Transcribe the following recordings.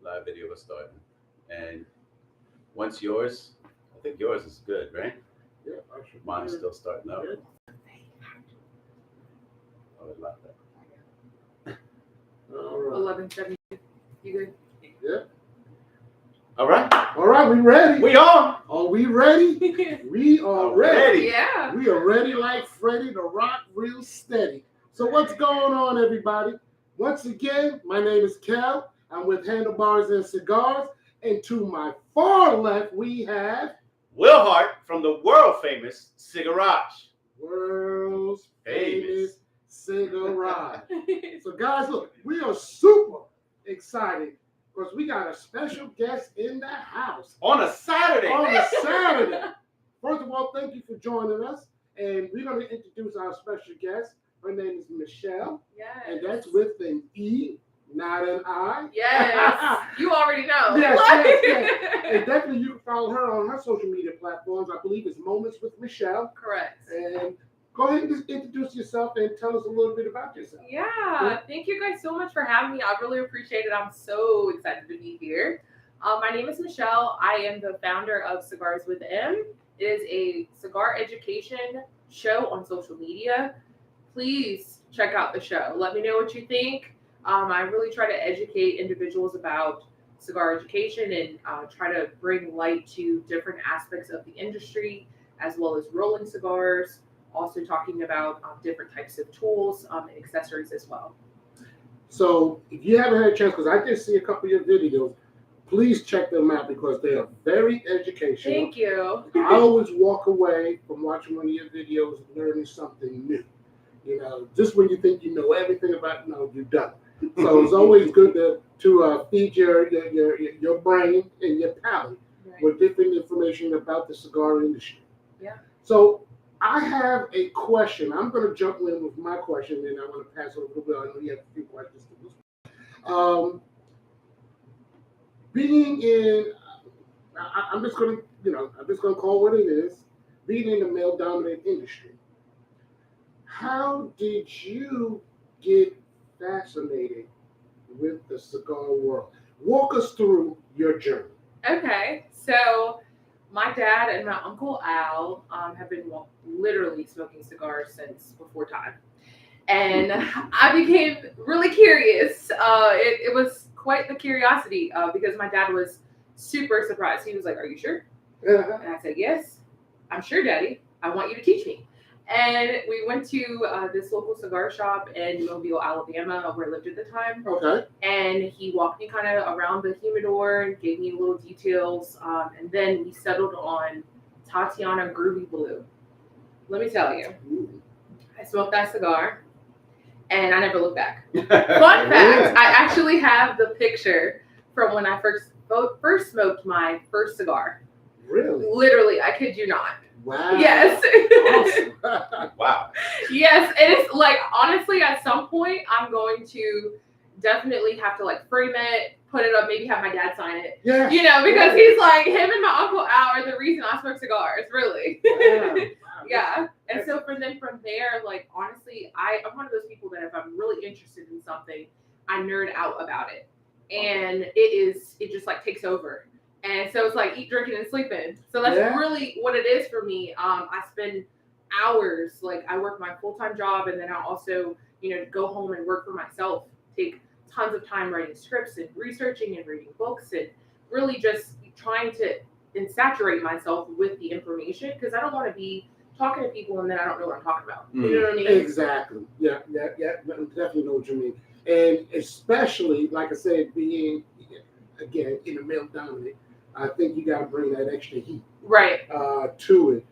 Live video was starting. And once yours, I think yours is good, right? Yeah, I should. Mine's still starting up. Yeah. I would love that. All right. 11:70. You good? Yeah. All right. All right, we ready? We on. Are we ready? We are ready. Yeah. We are ready like Freddie to rock real steady. So what's going on, everybody? Once again, my name is Cal. I'm with Handlebars and Cigars. And to my far left, we have Will Hart from the world famous Cigars. world's Famous. famous Cigar. So guys, look, we are super excited because we got a special guest in the house On a Saturday. on a Saturday. First of all, thank you for joining us. And we're going to introduce our special guest. Her name is Mechelle, Yes. and that's with an E, not an I. Yes. You already know. Yes. And definitely you can follow her on her social media platforms. I believe it's Moments with Mechelle. Correct. And go ahead and just introduce yourself and tell us a little bit about yourself. Yeah. Thank you guys so much for having me. I really appreciate it. I'm so excited to be here. My name is Mechelle. I am the founder of Cigars with M. It is a cigar education show on social media. Please check out the show. Let me know what you think. I really try to educate individuals about cigar education and try to bring light to different aspects of the industry, as well as rolling cigars, also talking about different types of tools and accessories as well. So if you haven't had a chance, because I did see a couple of your videos, please check them out because they are very educational. Thank you. I always walk away from watching one of your videos learning something new. You know, just when you think you know everything about it, no, you don't. So it's always good to feed your brain and your palate Right. with different information about the cigar industry. Yeah. So I have a question. I'm going to jump in with my question, and I want to pass it over to Will. I know you have a few questions to this. Being in, I'm just going to call what it is. Being in the male-dominated industry, how did you get fascinated with the cigar world? Walk us through your journey. Okay, so my dad and my uncle Al have been literally smoking cigars since before time. And I became really curious. It was quite the curiosity because my dad was super surprised. He was like, "Are you sure?" And I said, "Yes, I'm sure, Daddy. I want you to teach me." And we went to this local cigar shop in Mobile, Alabama, where I lived at the time. Okay. And he walked me kind of around the humidor and gave me little details. And then we settled on Tatiana Groovy Blue. Let me tell you, I smoked that cigar and I never looked back. Fun fact, I actually have the picture from when I first smoked my first cigar. Really? Literally, I kid you not. Wow. Yes. Awesome. Wow. Yes, and it's like honestly, at some point, I'm going to definitely have to like frame it, put it up, maybe have my dad sign it. Yeah. You know, because he's like him and my uncle Al are the reason I smoke cigars, really. Wow. Yeah, and so from there, like honestly, I'm one of those people that if I'm really interested in something, I nerd out about it, and it just like takes over. And so it's like eat, drinking, and sleeping. So that's really what it is for me. I spend hours, like I work my full-time job, and then I also, go home and work for myself. Take tons of time writing scripts and researching and reading books and really just trying to saturate myself with the information because I don't want to be talking to people and then I don't know what I'm talking about. You know what I mean? Exactly. Yeah. I definitely know what you mean. And especially, like I said, being, again, in the male dominant, I think you got to bring that extra heat right to it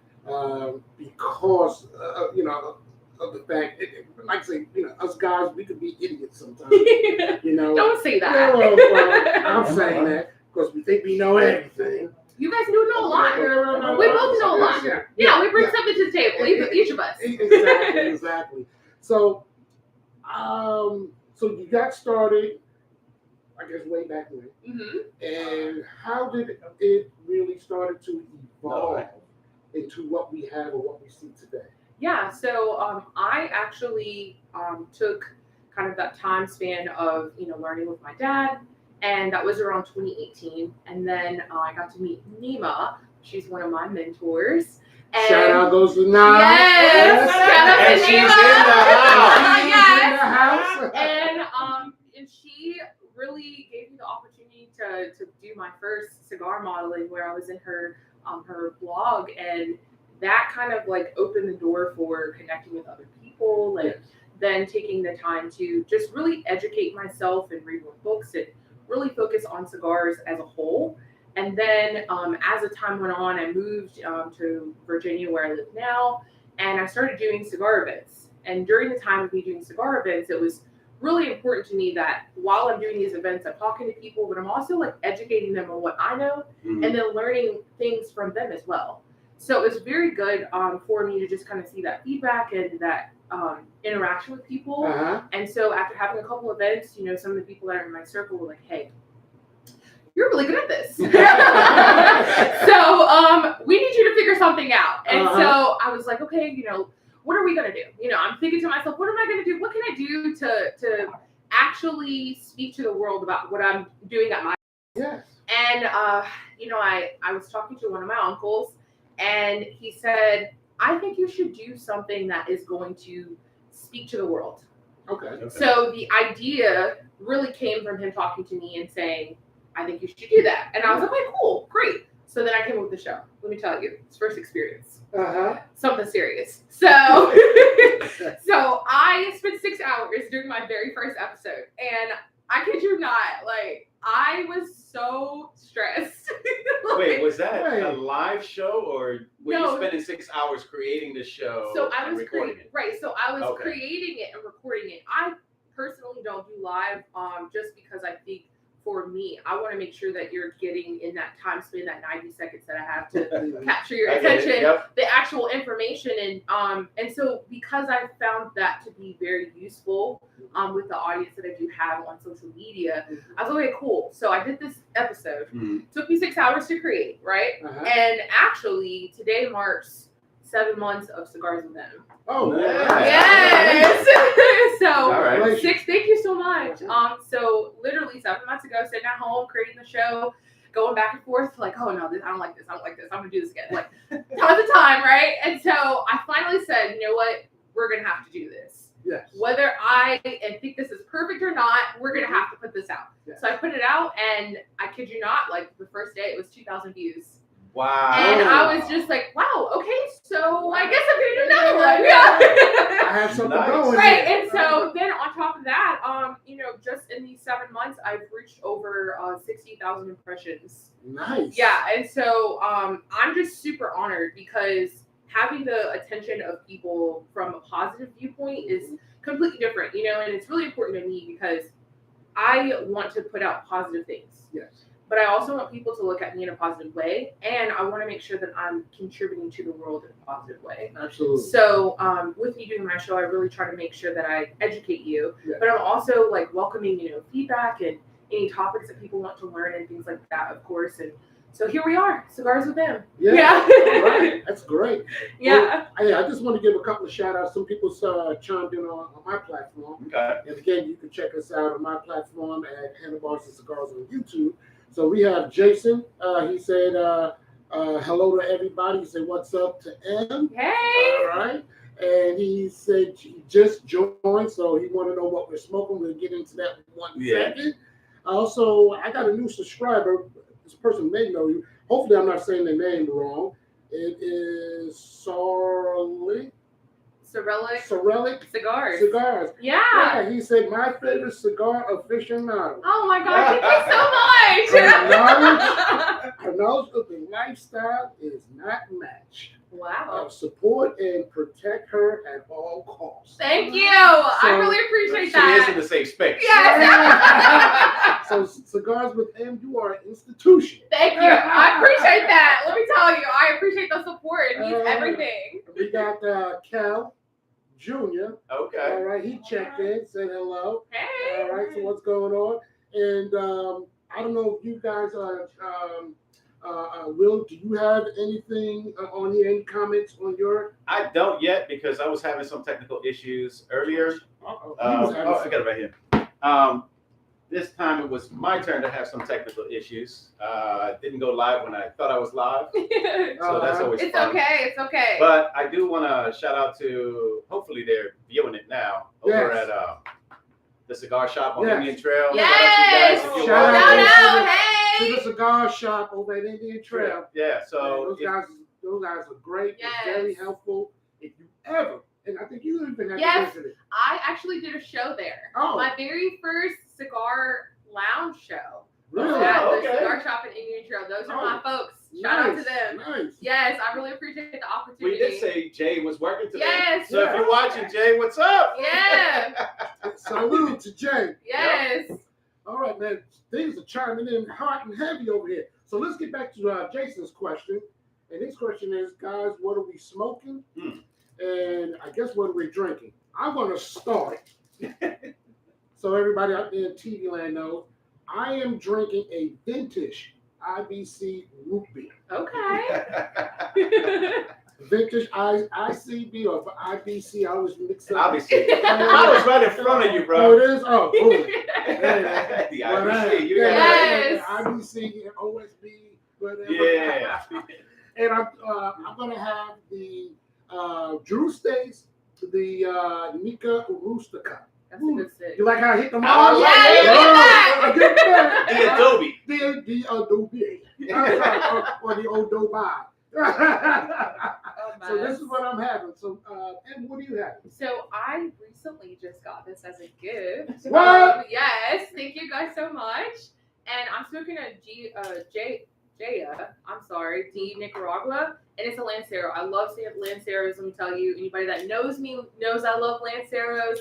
because, of the fact, like I say, us guys, we could be idiots sometimes. Don't say that. Well, I'm saying that because we think we know everything. You guys do know a lot. We both know a lot. Yeah, we bring something to the table, each of us. Exactly. So, so you got started, I guess, way back when. Mm-hmm. And how did it really started to evolve into what we have or what we see today? Yeah, so I actually took kind of that time span of learning with my dad and that was around 2018. And then I got to meet Nima. She's one of my mentors. And Shout out goes to Nima. Yes. And she's in the house. She's in the house. And she really gave me the opportunity to do my first cigar modeling, where I was in her blog, and that kind of like opened the door for connecting with other people, like then taking the time to just really educate myself and read more books and really focus on cigars as a whole. And then as the time went on, I moved to Virginia, where I live now, and I started doing cigar events. And during the time of me doing cigar events, it was really important to me that while I'm doing these events, I'm talking to people, but I'm also like educating them on what I know and then learning things from them as well. So it was very good for me to just kind of see that feedback and that interaction with people. And so after having a couple events, some of the people that are in my circle were like, hey, you're really good at this. So we need you to figure something out. And so I was like, okay, what are we going to do? I'm thinking to myself, what am I going to do? What can I do to actually speak to the world about what I'm doing at my Yes. And, I was talking to one of my uncles, and he said, I think you should do something that is going to speak to the world. Okay. So the idea really came from him talking to me and saying, I think you should do that. And I was like, okay, cool, great. So then I came up with the show. Let me tell you, it's first experience. Something serious. So I spent 6 hours doing my very first episode. And I kid you not, I was so stressed. Wait, was that a live show, or were you spending 6 hours creating the show and recording it? Right, so I was creating it and recording it. I personally don't do live just because I think for me, I want to make sure that you're getting in that time span, that 90 seconds that I have to capture your attention, the actual information. And so because I found that to be very useful with the audience that I do have on social media, I was like, okay, cool. So I did this episode. Took me 6 hours to create, right? And actually, today marks 7 months of Cigars with them. Oh, yes. So, right. 6. Thank you so much. So literally 7 months ago, sitting at home, creating the show, going back and forth, like, oh no, I don't like this. I don't like this. I'm gonna do this again. Like, tons of time, right? And so I finally said, you know what? We're gonna have to do this. Yes. Whether I think this is perfect or not, we're gonna have to put this out. Yes. So I put it out, and I kid you not, like the first day, it was 2,000 views. Wow. And I was just like, wow, okay, so I guess I'm going to do another one. Yeah. I have something going. Right, and so then on top of that, just in these 7 months, I've reached over 60,000 impressions. Nice. Yeah, and so I'm just super honored because having the attention of people from a positive viewpoint is completely different, and it's really important to me because I want to put out positive things. Yes. But I also want people to look at me in a positive way, and I want to make sure that I'm contributing to the world in a positive way. Absolutely. So with me doing my show, I really try to make sure that I educate you, but I'm also welcoming, feedback and any topics that people want to learn and things like that, of course. And so here we are, Cigars with them. Yeah. Right. That's great. Yeah. Well, I just want to give a couple of shout outs. Some people chimed in on my platform. Okay. And again, you can check us out on my platform at Handlebars and Cigars on YouTube. So we have Jason. He said, hello to everybody. He said, what's up to M? Hey. All right. And he said he just joined, so he want to know what we're smoking. We'll get into that in 1 second. Also, I got a new subscriber. This person may know you. Hopefully, I'm not saying their name wrong. It is Cyrillic Cigars. Yeah. He said, my favorite cigar aficionado. Oh my God, thank you so much. Her knowledge of the lifestyle is not matched. Wow. Support and protect her at all costs. Thank you. I really appreciate that. She is in the safe space. Yes. So Cigars with M, you are an institution. Thank you. I appreciate that. Let me tell you, I appreciate the support. It means everything. We got Cal Jr. Okay. All right, he checked in, said hello. Hey. All right, so what's going on? And I don't know if you guys are, Will, do you have anything on here, any comments on your? I don't yet because I was having some technical issues earlier. I got it right here. This time it was my turn to have some technical issues. Didn't go live when I thought I was live, so that's always it's fun. Okay. It's okay. But I do want to shout out to, hopefully they're viewing it now, over at the Cigar Shop on Indian Trail. Yes. Shout out Hey. to the Cigar Shop over at Indian Trail. Yeah. So those guys are great. They're very helpful. If you ever, and I think you even have to visit it. I actually did a show there. Oh. My very first cigar lounge show. Really? At the Cigar Shop in Indian Trail. Those are my folks. Shout out to them. Nice. Yes, I really appreciate the opportunity. We did say Jay was working today. Yes. So if you're watching, Jay, what's up? Yeah. Salute to Jay. Yes. Yep. All right, man. Things are chiming in hot and heavy over here. So let's get back to Jason's question. And his question is, guys, what are we smoking? And I guess what are we drinking? I'm going to start. So everybody out there in TV land knows, I am drinking a vintage IBC root beer. Okay. Vintage ICB or IBC, I always mix up. Obviously. I was right in front of you, bro. Oh, it is? Oh, cool. The IBC. You got Yes. IBC and OSB, whatever. Yeah. And I'm going to have the Drew States, the Nika Rustica. That's a good sit. You like how I hit them I all? like I get that. The Adobe. The Adobe. Or the Odobi. So this is what I'm having. So, and what do you have? So I recently just got this as a gift. What? Yes, thank you guys so much. And I'm smoking a D Nicaragua, and it's a Lancero. I love Lanceros. Let me tell you, anybody that knows me knows I love Lanceros.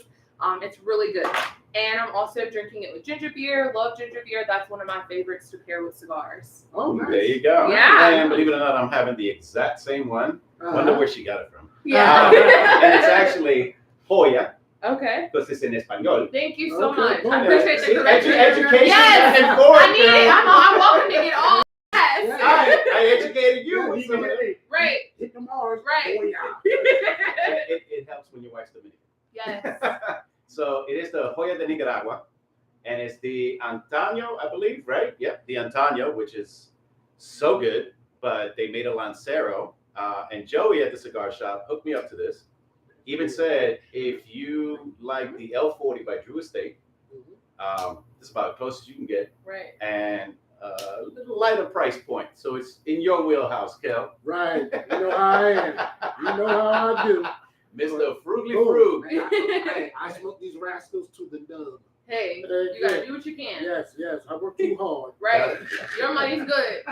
It's really good. And I'm also drinking it with ginger beer. Love ginger beer. That's one of my favorites to pair with cigars. Oh, nice. There you go. Yeah. And believe it or not, I'm having the exact same one. Wonder where she got it from. Yeah. And it's actually Hoya, Okay. because it's in Español. Thank you so Okay, much. cool. I appreciate the correction. Education Yes. and forward, I need it. girl. I'm welcoming it all. Yes. I educated you. Yeah, So Right. hit them hard. Right. Oh, yeah. it helps when your wife's Dominican. Yes. So it is the Hoya de Nicaragua, and it's the Antaño, I believe, right? Yep, the Antaño, which is so good, but they made a Lancero, and Joey at the cigar shop hooked me up to this. Even said, if you like the L40 by Drew Estate, this is about as close as you can get, Right. and a little lighter price point. So it's in your wheelhouse, Kel. Right. You know how I am. You know how I do. Mr. Frugly Oh, Frug. man, I smoke these rascals to the nub. Hey, you gotta do what you can. Yes, yes. I work too hard. Right. Your money's good.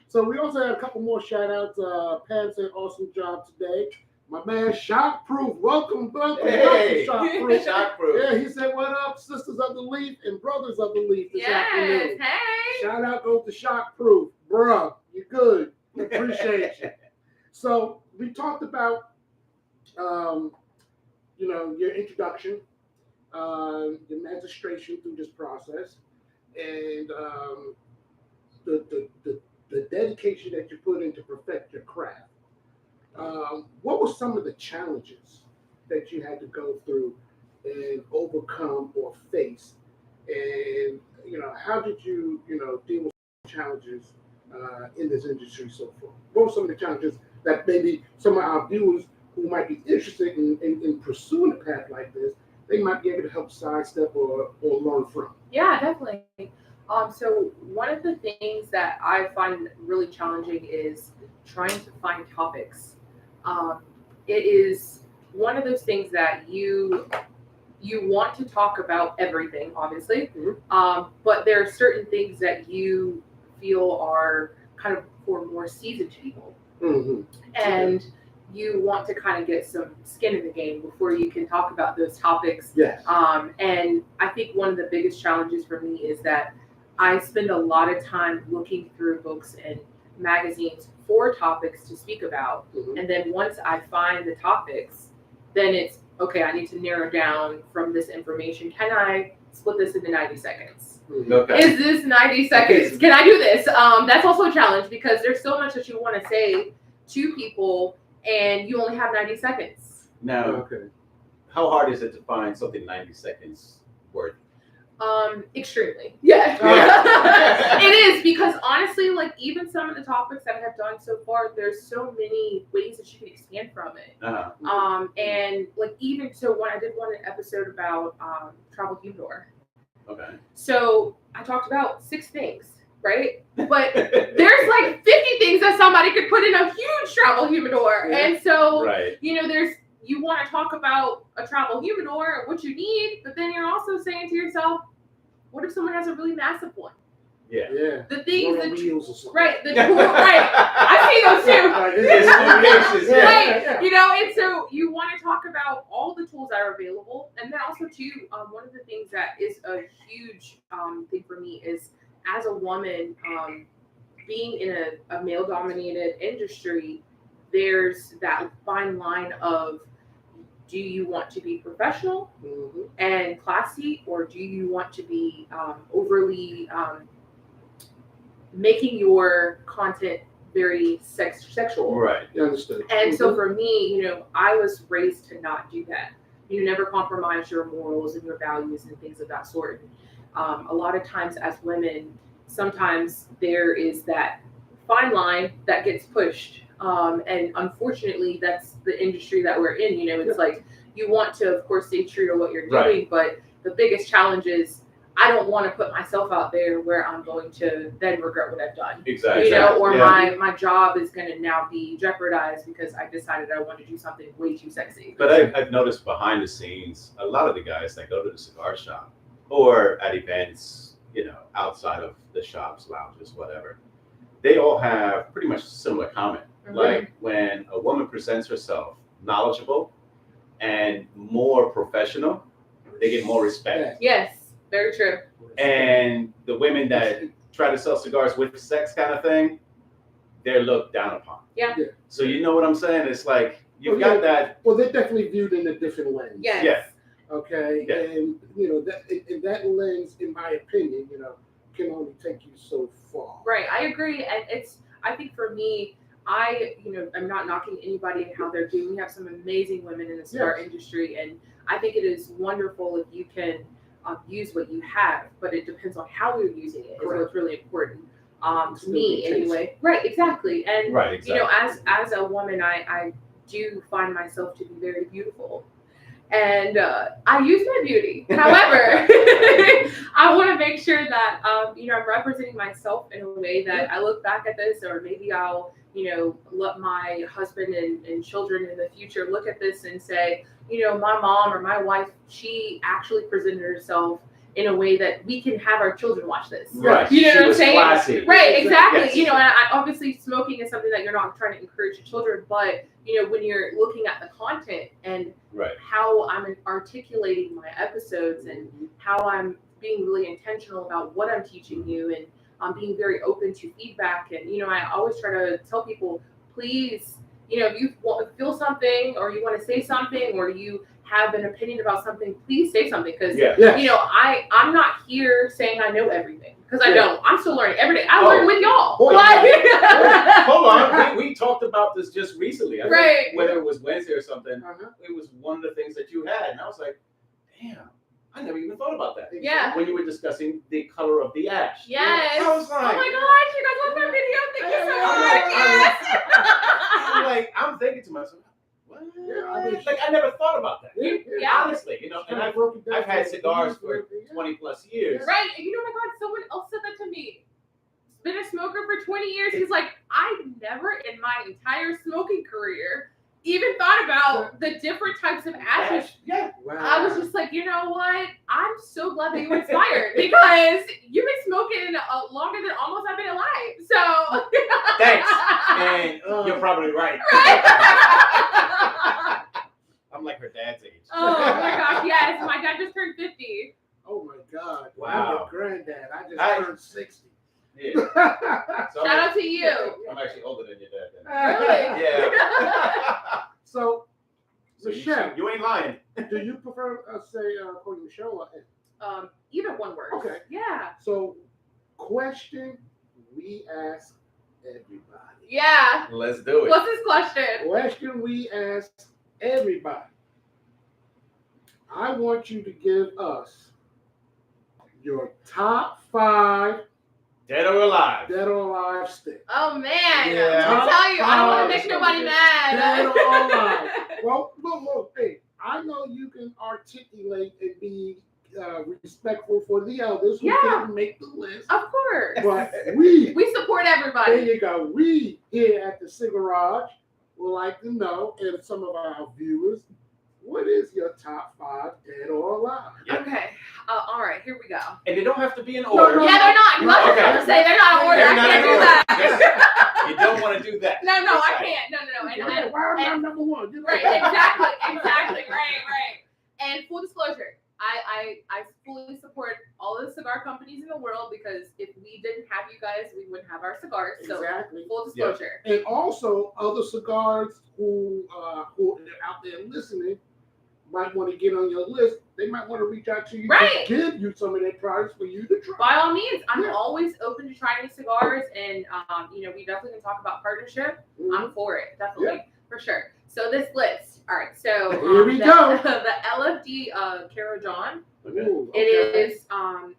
So we also had a couple more shout outs. Pam said, awesome job today. My man Shockproof, welcome, Hey, Shockproof. Shockproof. Yeah, he said, what up, sisters of the leaf and brothers of the leaf this Yes. afternoon. Hey. Shout out goes to Shockproof. Bruh, you good. Appreciate you. So we talked about, your introduction, your magistration through this process, and the dedication that you put in to perfect your craft. What were some of the challenges that you had to go through and overcome or face? And, how did you, deal with challenges in this industry so far? What were some of the challenges that maybe some of our viewers who might be interested in pursuing a path like this, they might be able to help sidestep or learn from? Yeah, definitely. So one of the things that I find really challenging is trying to find topics. It is one of those things that you want to talk about everything, obviously, but there are certain things that you feel are kind of for more seasoned people, and you want to kind of get some skin in the game before you can talk about those topics. Yes. And I think one of the biggest challenges for me is that I spend a lot of time looking through books and magazines for topics to speak about. And then once I find the topics, then it's, okay, I need to narrow down from this information. Can I split this into 90 seconds? Okay. Is this 90 seconds? Can I do this? That's also a challenge because there's so much that you want to say to people and you only have 90 seconds. Now, how hard is it to find something 90 seconds worth? Extremely. Yeah. Yeah. It is, because honestly, like, even some of the topics that I have done so far, there's so many ways that you can expand from it. And like, even so, when I did one episode about travel humidor. Okay. So I talked about 6 things, right? But there's like 50 things that somebody could put in a huge travel humidor. Yeah. And so, Right. you know, you want to talk about a travel humidor, what you need, but then you're also saying to yourself, what if someone has a really massive one? Yeah. Yeah. The things that wheels or something. right, right. I see those too. Yeah. Right. Yeah. You know, and so you want to talk about all the tools that are available, and then also too, one of the things that is a huge thing for me is, as a woman, being in a male-dominated industry, there's that fine line of, do you want to be professional and classy, or do you want to be overly making your content very sexual? Right. You understood. And so for me, you know, I was raised to not do that. You never compromise your morals and your values and things of that sort. A lot of times as women, sometimes there is that fine line that gets pushed. And unfortunately, that's the industry that we're in. You know, it's like, you want to, of course, stay true to what you're doing, but the biggest challenge is, I don't want to put myself out there where I'm going to then regret what I've done. Exactly. You know, or my job is going to now be jeopardized because I decided I want to do something way too sexy. But I've noticed behind the scenes, a lot of the guys that go to the cigar shop or at events, you know, outside of the shops, lounges, whatever, they all have pretty much a similar comment. Like, when a woman presents herself knowledgeable and more professional, they get more respect. Yes, very true. And the women that try to sell cigars with sex kind of thing, they're looked down upon. Yeah. So you know what I'm saying? It's like, you've got that. Well, they're definitely viewed in a different lens. Yes. Yeah. Okay. Yeah. And you know that lens, in my opinion, you know, can only take you so far. Right. I agree. And I think for me, I'm not knocking anybody and how they're doing. We have some amazing women in the cigar industry, and I think it is wonderful if you can use what you have, but it depends on how you're using it. So it's really important to me, anyway. Right, exactly. And you know, as a woman, I do find myself to be very beautiful, and I use my beauty. However, I want to make sure that you know, I'm representing myself in a way that I look back at this, or maybe I'll, you know, let my husband and children in the future look at this and say, you know, my mom or my wife, she actually presented herself in a way that we can have our children watch this. Right. You know what I'm saying? Classy. Right, exactly. Yes. You know, and obviously smoking is something that you're not trying to encourage your children, but, you know, when you're looking at the content and how I'm articulating my episodes and how I'm being really intentional about what I'm teaching you, and I'm being very open to feedback. And, you know, I always try to tell people, please, you know, if you feel something, or you want to say something, or you have an opinion about something, please say something. Because, you know, I'm not here saying I know everything, because I don't. I'm still learning every day. I learn with y'all. Hold on. We talked about this just recently. I think whether it was Wednesday or something, it was one of the things that you had. And I was like, damn, I never even thought about that. Yeah. When you were discussing the color of the ash. Yes. I was like, oh my gosh, you guys love my video. Thank you so much. Yes. I'm thinking to myself, what? Yeah, Like, I never thought about that. Yeah. Honestly, you know, and I've had cigars for 20 plus years. Right. And you know, my God, someone else said that to me. Been a smoker for 20 years. He's like, I never in my entire smoking career even thought about the different types of ashes. Yeah. Wow. I was just like, you know what? I'm so glad that you were inspired, because you've been smoking longer than almost I've been alive. So thanks. And you're probably right. I'm like her dad's age. Oh my gosh, yes. My dad just turned 50. Oh my God. Wow. I'm your granddad. I just turned 60. Yeah. So Shout out to you. I'm actually older than your dad then. Really? Yeah. So Mechelle, you ain't lying. do you prefer say calling Mechelle or Ed? Either one word. Okay. Yeah. So, question we ask everybody. Yeah. Let's do it. What's this question? Question we ask everybody. I want you to give us your top 5 Dead or alive? dead or alive sticks. Oh man, Yeah. I tell you, I don't want to Top make nobody mad. Dead or alive. Well, look, hey, I know you can articulate and be respectful for the elders who didn't make the list. Of course. But we support there everybody. you go. We here at the Cigarage would like to know, and some of our viewers, what is your top 5 dead or alive? Yep. Okay. All right, here we go. And they don't have to be in order. Yeah, they're not. No, I was okay. going to say they're not in order. They're I not can't in do order. that. Yes. You don't want to do that. No, That's I right. can't. No. And Why am I number 1? right, exactly. Right. And full disclosure, I fully support all of the cigar companies in the world because if we didn't have you guys, we wouldn't have our cigars. So Exactly. full disclosure. And also, other cigars who are out there listening might want to get on your list. They might want to reach out to you Right. to give you some of their products for you to try. By all means, I'm Yeah. always open to trying new cigars, and we definitely can talk about partnership. I'm for it, definitely, for sure. So this list, all right. So Here we go. The LFD Caro John. Okay. Ooh, It is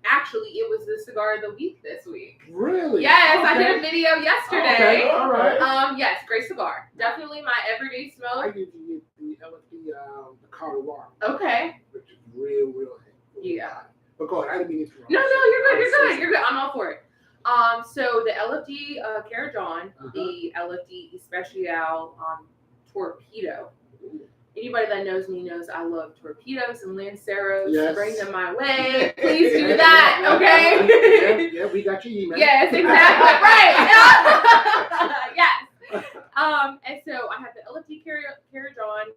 actually it was the cigar of the week this week. Really? Yes, I Okay. did a video yesterday. Okay, all right. Yes, great cigar. Definitely my everyday I smoke. give you the Colorado, Okay. which is real heavy. Yeah. But go ahead. I didn't mean to interrupt. No, you're good. I'm all for it. So the LFD Caro John, the LFD Especial Torpedo. Anybody that knows me knows I love torpedoes and Lanceros. Yes. Bring them my way. Please do that, okay? Yeah, we got your email. Yes, exactly. Right. Yes. And so I have the LFD Caro John,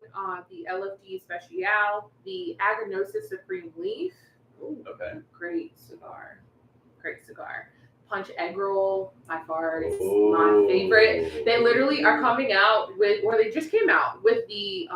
the LFD Especial, the Agnosis Supreme Leaf. Okay. Great cigar. Punch egg roll, by far, is Ooh. my favorite. They literally are coming out with, or they just came out with the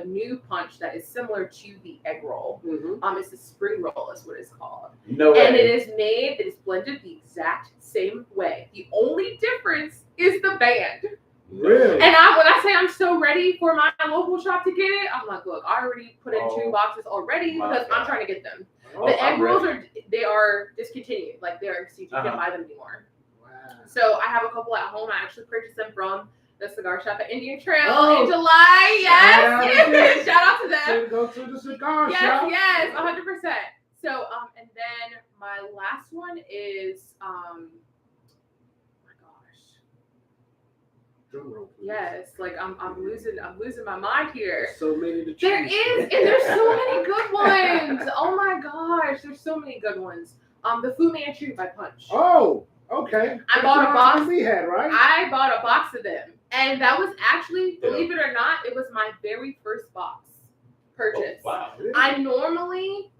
new punch that is similar to the egg roll. Mm-hmm. It's the spring roll, is what it's called. No way. And it is blended the exact same way. The only difference is the band. Really? And when I say I'm so ready for my local shop to get it, I'm like, look, I already put in 2 boxes already my because I'm God. trying to get them. Oh, The egg I'm rolls ready. are discontinued. Like you can't buy them anymore. Wow. So I have a couple at home. I actually purchased them from the cigar shop at Indian Trail Oh. in July. Yes. Shout out Shout out to them. So go to the cigar Yes, shop. 100%. So and then my last one is oh my gosh. Drum roll, please. Yes, like I'm losing my mind here. There's so many to choose. There is, and there's so many good ones. Oh my gosh, there's so many good ones. The Fu Manchu by Punch. Oh, okay. I bought a box. We had, right? I bought a box of them, and that was actually, believe it or not, it was my very first box purchase. Oh, wow. Really? I normally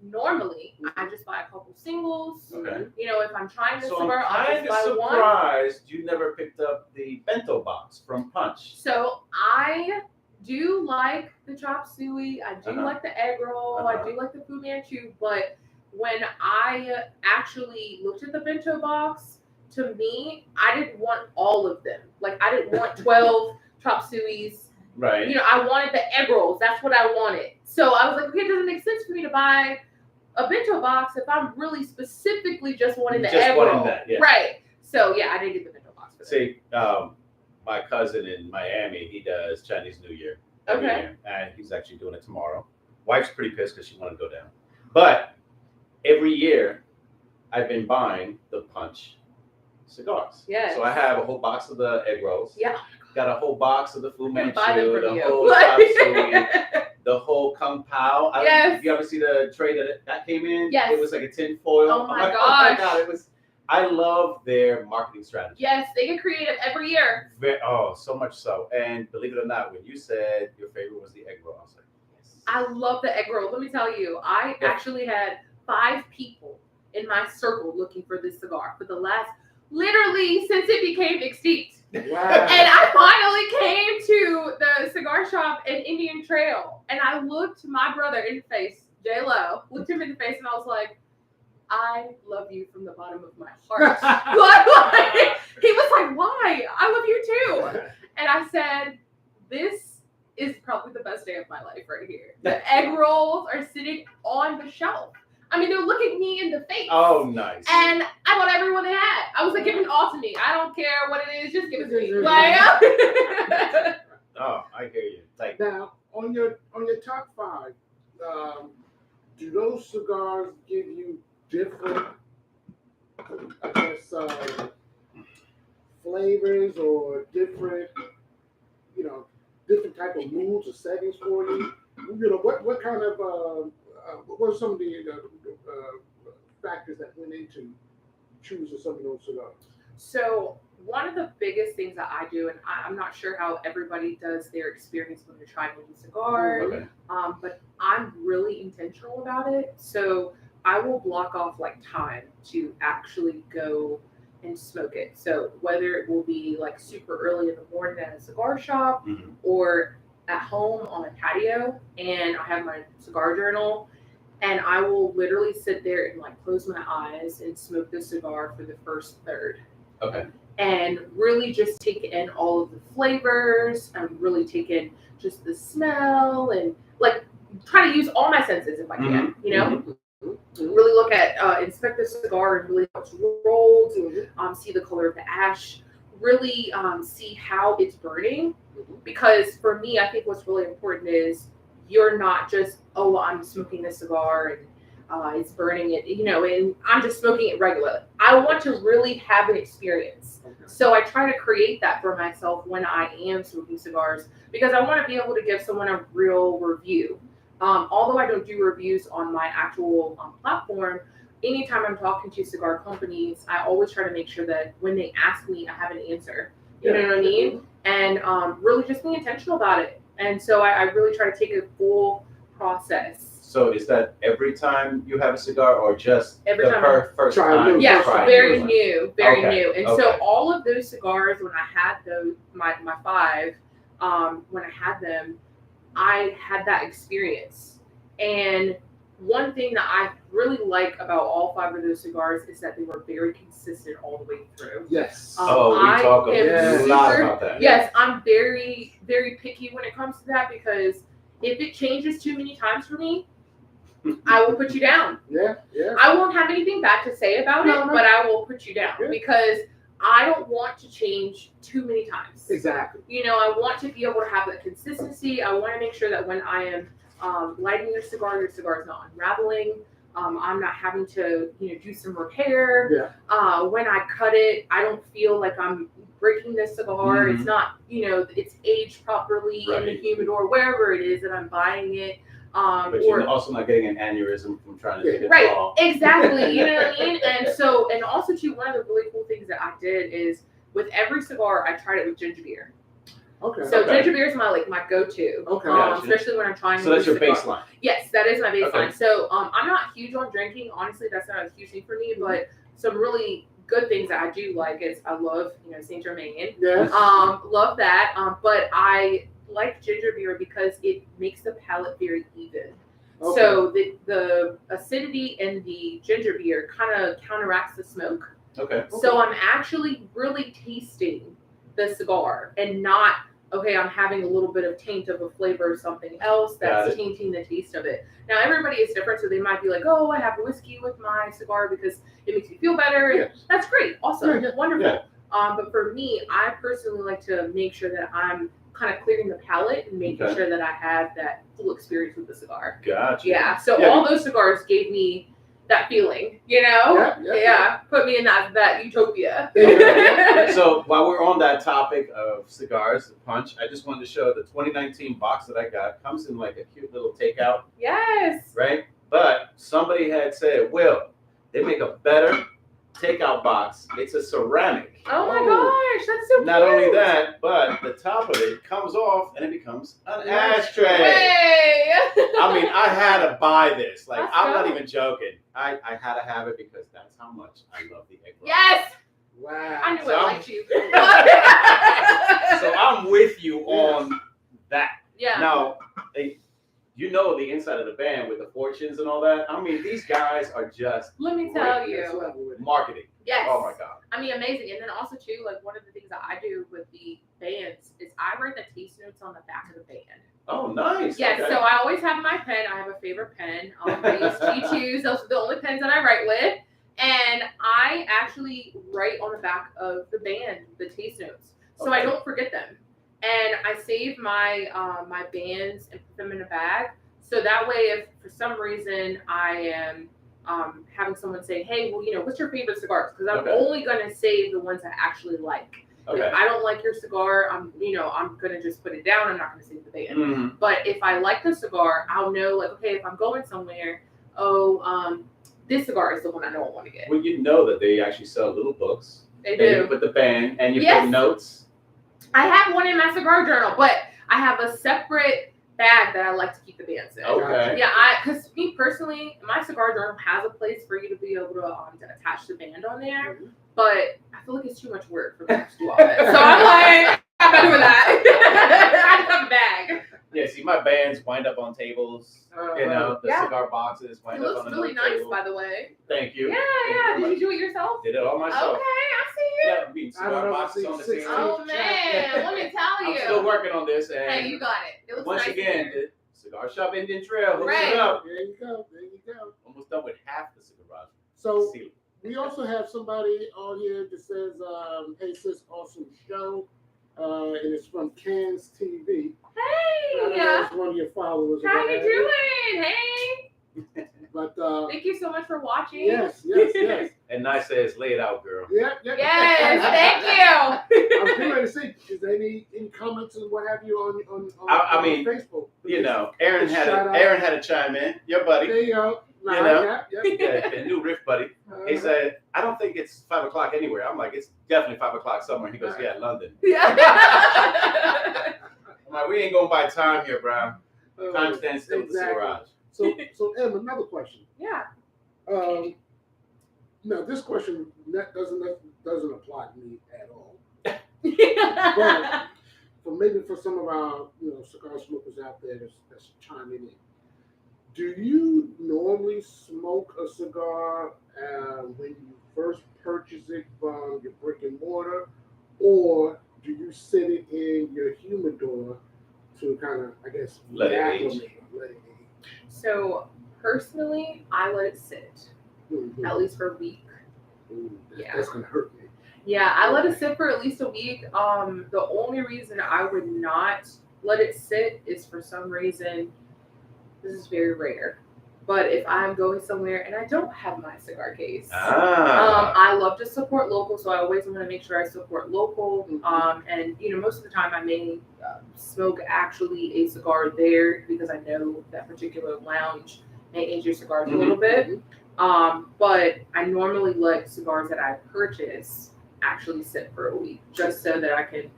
I just buy a couple singles. Okay. If I'm trying to So cigar, I'm I'll kind just of buy one. surprised you never picked up the bento box from Punch. So I do like the chop suey. I do like the egg roll. I do like the Fu Manchu. But when I actually looked at the bento box, to me, I didn't want all of them. Like I didn't want 12 chop sueys. Right. I wanted the egg rolls. That's what I wanted. So I was like, okay, it doesn't make sense for me to buy a bento box if I'm really specifically just wanting the egg roll. That, yeah. Right. So yeah, I didn't get the bento box for that. See, my cousin in Miami, he does Chinese New Year every year, and he's actually doing it tomorrow. Wife's pretty pissed because she wanted to go down. But every year, I've been buying the Punch cigars. Yes. So I have a whole box of the egg rolls. Yeah. Got a whole box of the Fu Manchu, Buy them from the you. whole chop suey, the whole Kung Pao. Yes. You ever see the tray that came in? Yes. It was like a tin foil. Oh my I'm like, oh my gosh. God, it was. I love their marketing strategy. Yes, they get creative every year. So much so. And believe it or not, when you said your favorite was the egg roll, I was like, yes. I love the egg roll. Let me tell you, I actually had 5 people in my circle looking for this cigar for the last, literally since it became extinct. Wow. And I finally came to the cigar shop in Indian Trail, and I looked my brother in the face, J-Lo, looked him in the face, and I was like, I love you from the bottom of my heart. He was like, why? I love you too. And I said, this is probably the best day of my life right here. The egg rolls are sitting on the shelf. I mean, they would look at me in the face. Oh, nice. And I want everyone they had. I was like, give it all to me. I don't care what it is, just give it to me. Oh, I hear you. Like now, on your top 5, do those cigars give you different, I guess, flavors or different, different type of moods or settings for you? What kind of what are some of the factors that went into choosing some of those cigars? So one of the biggest things that I do, and I'm not sure how everybody does their experience when they're trying a new cigar, okay. But I'm really intentional about it. So I will block off like time to actually go and smoke it. So whether it will be like super early in the morning at a cigar shop or at home on my patio, and I have my cigar journal, and I will literally sit there and like close my eyes and smoke the cigar for the first third. Okay. And really just take in all of the flavors and really take in just the smell and like try to use all my senses if I can, really look at, inspect the cigar and really how it's rolled, see the color of the ash, really see how it's burning. Because for me, I think what's really important is you're not just, oh, I'm smoking this cigar and it's burning it, and I'm just smoking it regularly. I want to really have an experience. So I try to create that for myself when I am smoking cigars because I want to be able to give someone a real review. Although I don't do reviews on my actual platform, anytime I'm talking to cigar companies, I always try to make sure that when they ask me, I have an answer. You know what I mean? And really just being intentional about it. And so I really try to take a full process. So is that every time you have a cigar or just every the time first time? Yeah, very new. New. And so all of those cigars, when I had those, my 5, when I had them, I had that experience. And one thing that I really like about all 5 of those cigars is that they were very consistent all the way through. Yes. We talk a lot about that. Yes, I'm very, very picky when it comes to that because if it changes too many times for me, I will put you down. Yeah. I won't have anything bad to say about it, but I will put you down because I don't want to change too many times. Exactly. I want to be able to have that consistency. I want to make sure that when I am lighting your cigar is not unraveling. I'm not having to, do some repair. Yeah. When I cut it, I don't feel like I'm breaking this cigar. It's not, it's aged properly in the humidor, wherever it is that I'm buying it. But you're also not getting an aneurysm from trying to take it right, exactly. You know what I mean? And also too, one of the really cool things that I did is with every cigar, I tried it with ginger beer. Okay. So ginger beer is my go-to. Okay. Especially when I'm trying. So that's your baseline. Yes, that is my baseline. Okay. So I'm not huge on drinking. Honestly, that's not a huge thing for me. But some really good things that I do like is I love Saint Germain. Yes. Love that. But I like ginger beer because it makes the palate very even. Okay. So the acidity in the ginger beer kind of counteracts the smoke. Okay. So I'm actually really tasting the cigar and not, I'm having a little bit of taint of a flavor of something else that's tainting the taste of it. Now, everybody is different, so they might be like, oh, I have whiskey with my cigar because it makes me feel better. Yes. That's great. Awesome. Yeah. Wonderful. Yeah. But for me, I personally like to make sure that I'm kind of clearing the palate and making sure that I have that full experience with the cigar. Gotcha. Yeah. So all those cigars gave me that feeling, Yeah. Put me in that utopia. So while we're on that topic of cigars, the punch, I just wanted to show the 2019 box that I got. Comes in like a cute little takeout. Yes. Right? But somebody had said, Will, they make a better takeout box. It's a ceramic. Oh my gosh, that's so cute. Not only that, but the top of it comes off and it becomes an ashtray. Way. I mean, I had to buy this. Like, I'm not dope. even joking. I had to have it because that's how much I love the egg roll. Yes. Wow. I knew I liked you. So I'm with you on that. Yeah. Now, the inside of the band with the fortunes and all that. I mean, these guys are just let me tell you, marketing. Yes. Oh my God. I mean, amazing. And then also too, like one of the things that I do with the bands is I write the taste notes on the back of the band. Oh, nice. Yes, Okay. so I always have my pen. I have a favorite pen. I use G2s. Those are the only pens that I write with. And I actually write on the back of the band, the taste notes, so I don't forget them. And I save my my bands and put them in a bag. So that way, if for some reason I am having someone say, hey, well, what's your favorite cigars? Because I'm only going to save the ones I actually like. Okay. If I don't like your cigar, I'm gonna just put it down. I'm not gonna save the band. Mm-hmm. But if I like the cigar, I'll know, like, okay, if I'm going somewhere, this cigar is the one I know I want to get. Well, you know that they actually sell little books. They do. You put the band and you put notes. I have one in my cigar journal, but I have a separate bag that I like to keep the bands in. Okay. Yeah, because me personally, my cigar journal has a place for you to be able to attach the band on there. Mm-hmm. But I feel like it's too much work for me to do all that. So I'm like, I'm not doing that. I just have a bag. Yeah, see, my bands wind up on tables. The cigar boxes wind up on the really nice, table. By the way. Thank you. Yeah. Did you do it yourself? Did it all myself. Okay, I see you. Yeah, being cigar boxes on the table. Oh man, let me tell you. I'm still working on this. And hey, you got it. It looks once nice again, the Cigar Shop Indian Trail. Hook right. it up. There you go. Almost done with half the cigar. So we also have somebody on here that says, hey sis, awesome show. And it's from Cannes TV. Hey! It's one of your followers. How you doing? Hey! But thank you so much for watching. Yes. And Nice says, lay it out, girl. Yep. Yes, thank you. I'm getting ready to see. Is there any comments and what have you on Facebook? Aaron had to chime in. Your buddy. There you go. Yeah, the new Riff buddy. He said, I don't think it's 5 o'clock anywhere. I'm like, it's definitely 5 o'clock somewhere. He goes, yeah, London. Yeah. I'm like, we ain't going by time here, Brown. Time stands still at the garage. So Em, another question. Yeah. No, this question doesn't apply to me at all. But maybe for some of our cigar smokers out there that's chiming in. Do you normally smoke a cigar when you first purchase it from your brick and mortar, or do you sit it in your humidor to kind of, I guess, let it age? So personally, I let it sit at least for a week. That's gonna hurt me. Yeah, I let it sit for at least a week. The only reason I would not let it sit is for some reason. This is very rare, but if I'm going somewhere and I don't have my cigar case, I love to support local, so I always want to make sure I support local. And most of the time I may smoke actually a cigar there because I know that particular lounge may age your cigars a little bit. But I normally let cigars that I purchase actually sit for a week, just so that I can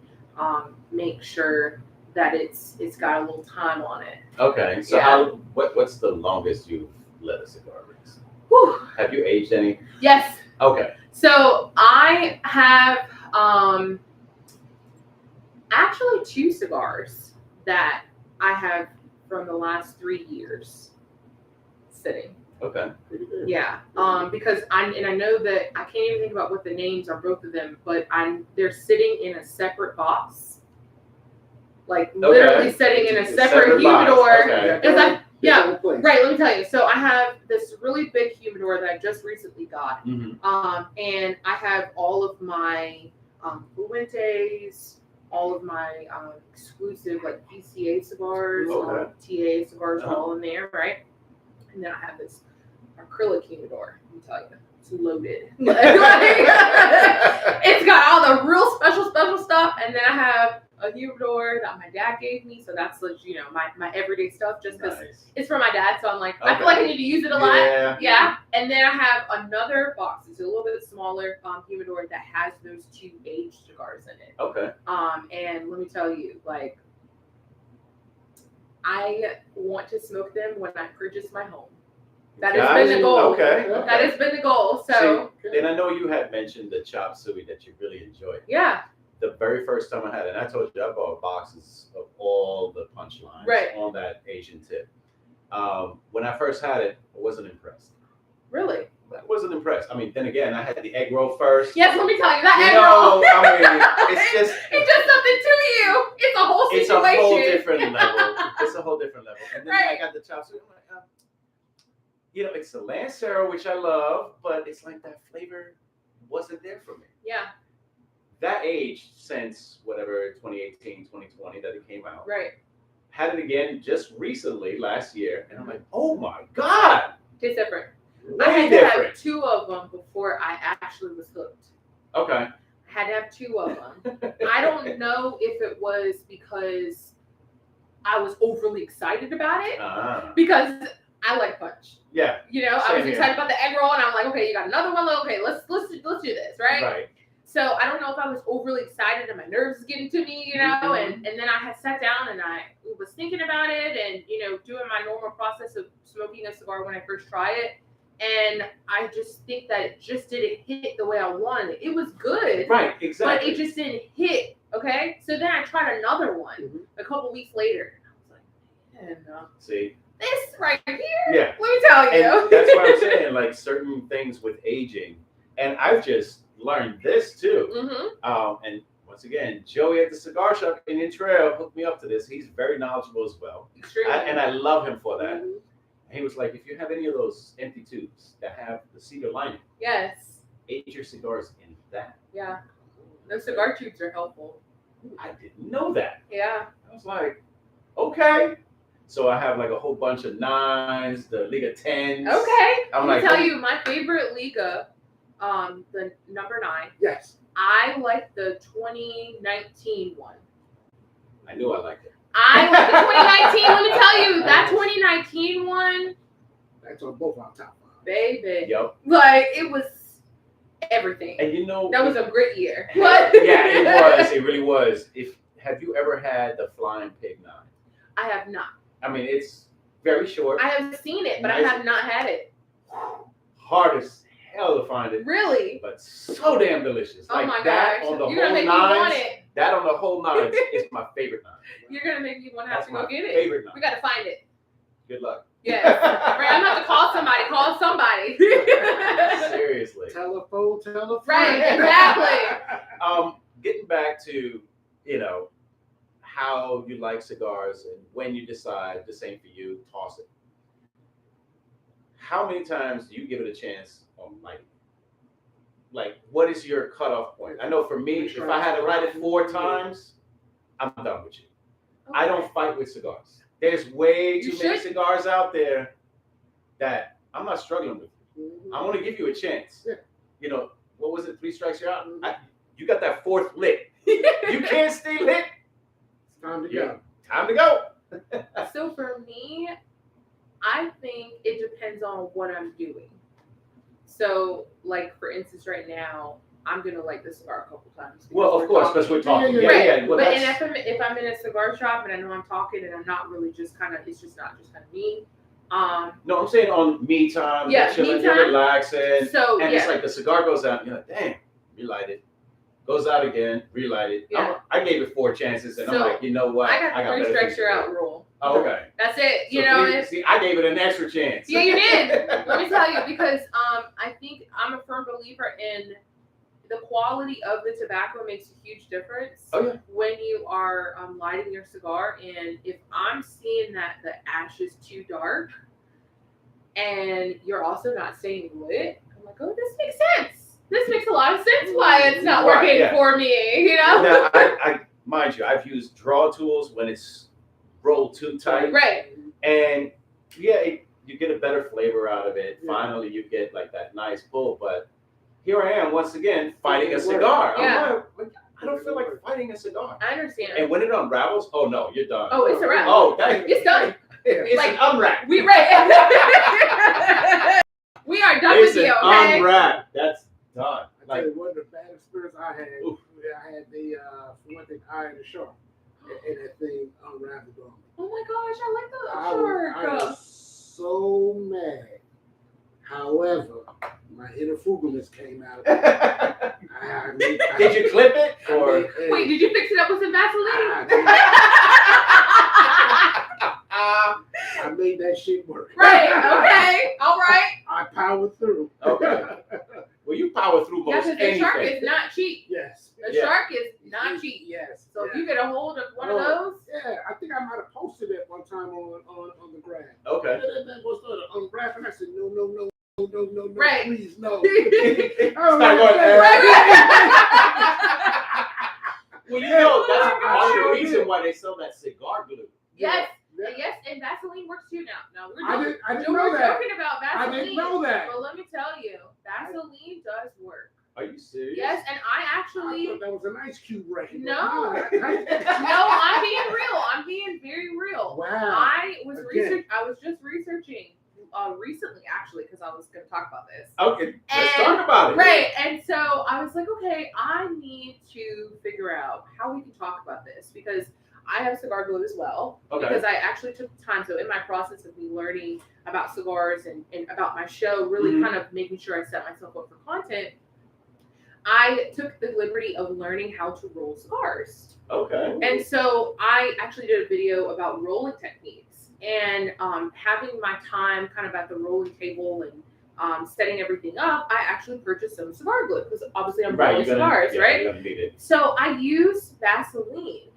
make sure that it's got a little time on it. Okay, so what's the longest you've let a cigar rest? Have you aged any? Yes. Okay. So I have actually 2 cigars that I have from the last 3 years sitting. Okay. Yeah. Because I know that I can't even think about what the names are, both of them, but they're sitting in a separate box. Like literally sitting in a separate humidor. Okay. Right. Let me tell you. So I have this really big humidor that I just recently got, and I have all of my Fuentes, all of my exclusive like PCA cigars, TA cigars, all in there, right? And then I have this acrylic humidor. Let me tell you, it's loaded. It's got all the real special stuff, and then I have a humidor that my dad gave me, so that's my everyday stuff, just because it's for my dad. So I'm like, I feel like I need to use it a lot. Yeah. And then I have another box. It's a little bit smaller humidor that has those 2 aged cigars in it. Okay. And let me tell you, like, I want to smoke them when I purchase my home. That has been the goal. Okay. That has been the goal. So. See, and I know you had mentioned the chop suey that you really enjoyed. Yeah. The very first time I had it, and I told you I bought boxes of all the punchlines on that Asian tip. When I first had it, I wasn't impressed. Really? I wasn't impressed. I mean, then again, I had the egg roll first. Yes, let me tell you, that egg roll. I mean, it's just something to you. It's a whole situation. It's a whole different level. It's a whole different level. And then Right. I got the chop suey. I'm like, it's the Lancero, which I love, but it's like that flavor wasn't there for me. Yeah. That aged since whatever 2018, 2020 that it came out. Right. Had it again just recently, last year, and I'm like, oh my God. Tastes different. Way I had different. to have 2 of them before I actually was hooked. Okay. I had to have 2 of them. I don't know if it was because I was overly excited about it, because I like punch. Yeah. You know, I was excited about the egg roll, and I'm like, okay, you got another one. Okay, let's do this, right? Right. So I don't know if I was overly excited and my nerves was getting to me, you know, and then I had sat down and I was thinking about it and, doing my normal process of smoking a cigar when I first try it. And I just think that it just didn't hit the way I wanted. It was good. Right, exactly. But it just didn't hit, okay? So then I tried another one a couple weeks later. And I was like, man, see? This right here, yeah. Let me tell you. And that's what I'm saying, like certain things with aging. And I've just learned this too. And once again, Joey at the Cigar Shop in Trail hooked me up to this. He's very knowledgeable as well. Extremely. And I love him for that. He was like, if you have any of those empty tubes that have the cedar lining, yes, age your cigars in that. Yeah. Those cigar tubes are helpful. I didn't know that. Yeah. I was like, okay. So I have like a whole bunch of 9s, the Liga 10s. Okay. I'm Let me tell you, my favorite Liga, the number 9. Yes. I like the 2019 one. I knew I liked it. I like the 2019. Let me tell you, that 2019 one. That's on both our top 5. Baby. Yep. Like, it was everything. And that was a great year. Yeah, it was. It really was. Have you ever had the Flying Pig 9? I have not. I mean, it's very short. I have seen it, but nice. I have not had it. Hard as hell to find it. Really? But so damn delicious. Oh my that gosh. on the You're gonna whole make me want 9s. it. That on the whole 9s is my favorite 9. You're gonna make me want to have That's to go my get it. favorite 9. We gotta find it. Good luck. Yes. Right, I'm gonna have to call somebody. Call somebody. Seriously. Telephone. Right, exactly. Getting back to, how you like cigars and when you decide this ain't for you, toss it. How many times do you give it a chance on lighting? Like, what is your cutoff point? I know for me, if I had to light it 4 times, I'm done with you. Okay. I don't fight with cigars. There's way too many cigars out there that I'm not struggling with. I want to give you a chance. Yeah. What was it? 3 strikes, you're out. You got that 4th lit. You can't stay lit. It's time to go. Time to go. So for me, I think it depends on what I'm doing. So, like for instance, right now, I'm gonna light the cigar a couple times. Well, of course, because we're talking. Right. Well, but if I'm in a cigar shop and I know I'm talking and I'm not really just kind of, it's just not just kind of me. No, I'm saying on me time. Yeah, chilling, me time. relaxing. So and it's like the cigar goes out. You're like, damn, relight it. Goes out again, relight it. Yeah. I gave it 4 chances, and I'm like, you know what? I got the 3 strikes you're out rule. Oh, okay. That's it. See, I gave it an extra chance. Yeah, you did. Let me tell you, because I think I'm a firm believer in the quality of the tobacco makes a huge difference when you are lighting your cigar. And if I'm seeing that the ash is too dark and you're also not staying lit, I'm like, oh, this makes sense. This makes a lot of sense why it's not working for me, Now, I mind you, I've used draw tools when it's rolled too tight. Right. And you get a better flavor out of it. Yeah. Finally, you get like that nice pull. But here I am, once again, fighting a cigar. Yeah. I don't feel like fighting a cigar. I understand. And when it unravels, oh no, you're done. Oh, it's a wrap. Oh, it's done. It's like unwrapped. We we are done with you, okay? Unwrapped. That's done. I tell you, one of the bad experiences I had, I had the, for one thing, iron the shark. And that thing unraveled on me. Oh my gosh, I like the I was so mad. However, my inner frugalness came out. Did you clip it? Wait, did you fix it up with some Vaseline? I made that shit work. Right, okay, all right. I powered through. Okay. Well, you power through most anything. The shark is not cheap. Yes. The shark is not cheap. Yes. So if you get a hold of one of those. Yeah, I think I might have posted it one time on the grass. Okay. And then that was started unwrapping. I said, no, Right. please, no. Start going, Well, you know, that's part of the reason why they sell that cigar glue. Yes. Yeah. Yes, and Vaseline works too now. No, I didn't know we're that. joking about I Vaseline. didn't know that. But let me tell you, Vaseline does work. Are you serious? Yes, and I I actually thought that was an Ice Cube record. No. But no, I'm being real. I'm being very real. Wow. I was Again. I was just researching recently, actually, because I was going to talk about this. Okay, let's And- talk about it. Right, and so I was like, okay, I need to figure out how we can talk about this because I have cigar glue as well. Okay. Because I actually took time. So in my process of me learning about cigars and about my show, really Mhm. kind of making sure I set myself up for content, I took the liberty of learning how to roll cigars. Okay. And so I actually did a video about rolling techniques and having my time kind of at the rolling table and setting everything up. I actually purchased some cigar glue because obviously I'm rolling cigars, right? You're gonna need it. So I used Vaseline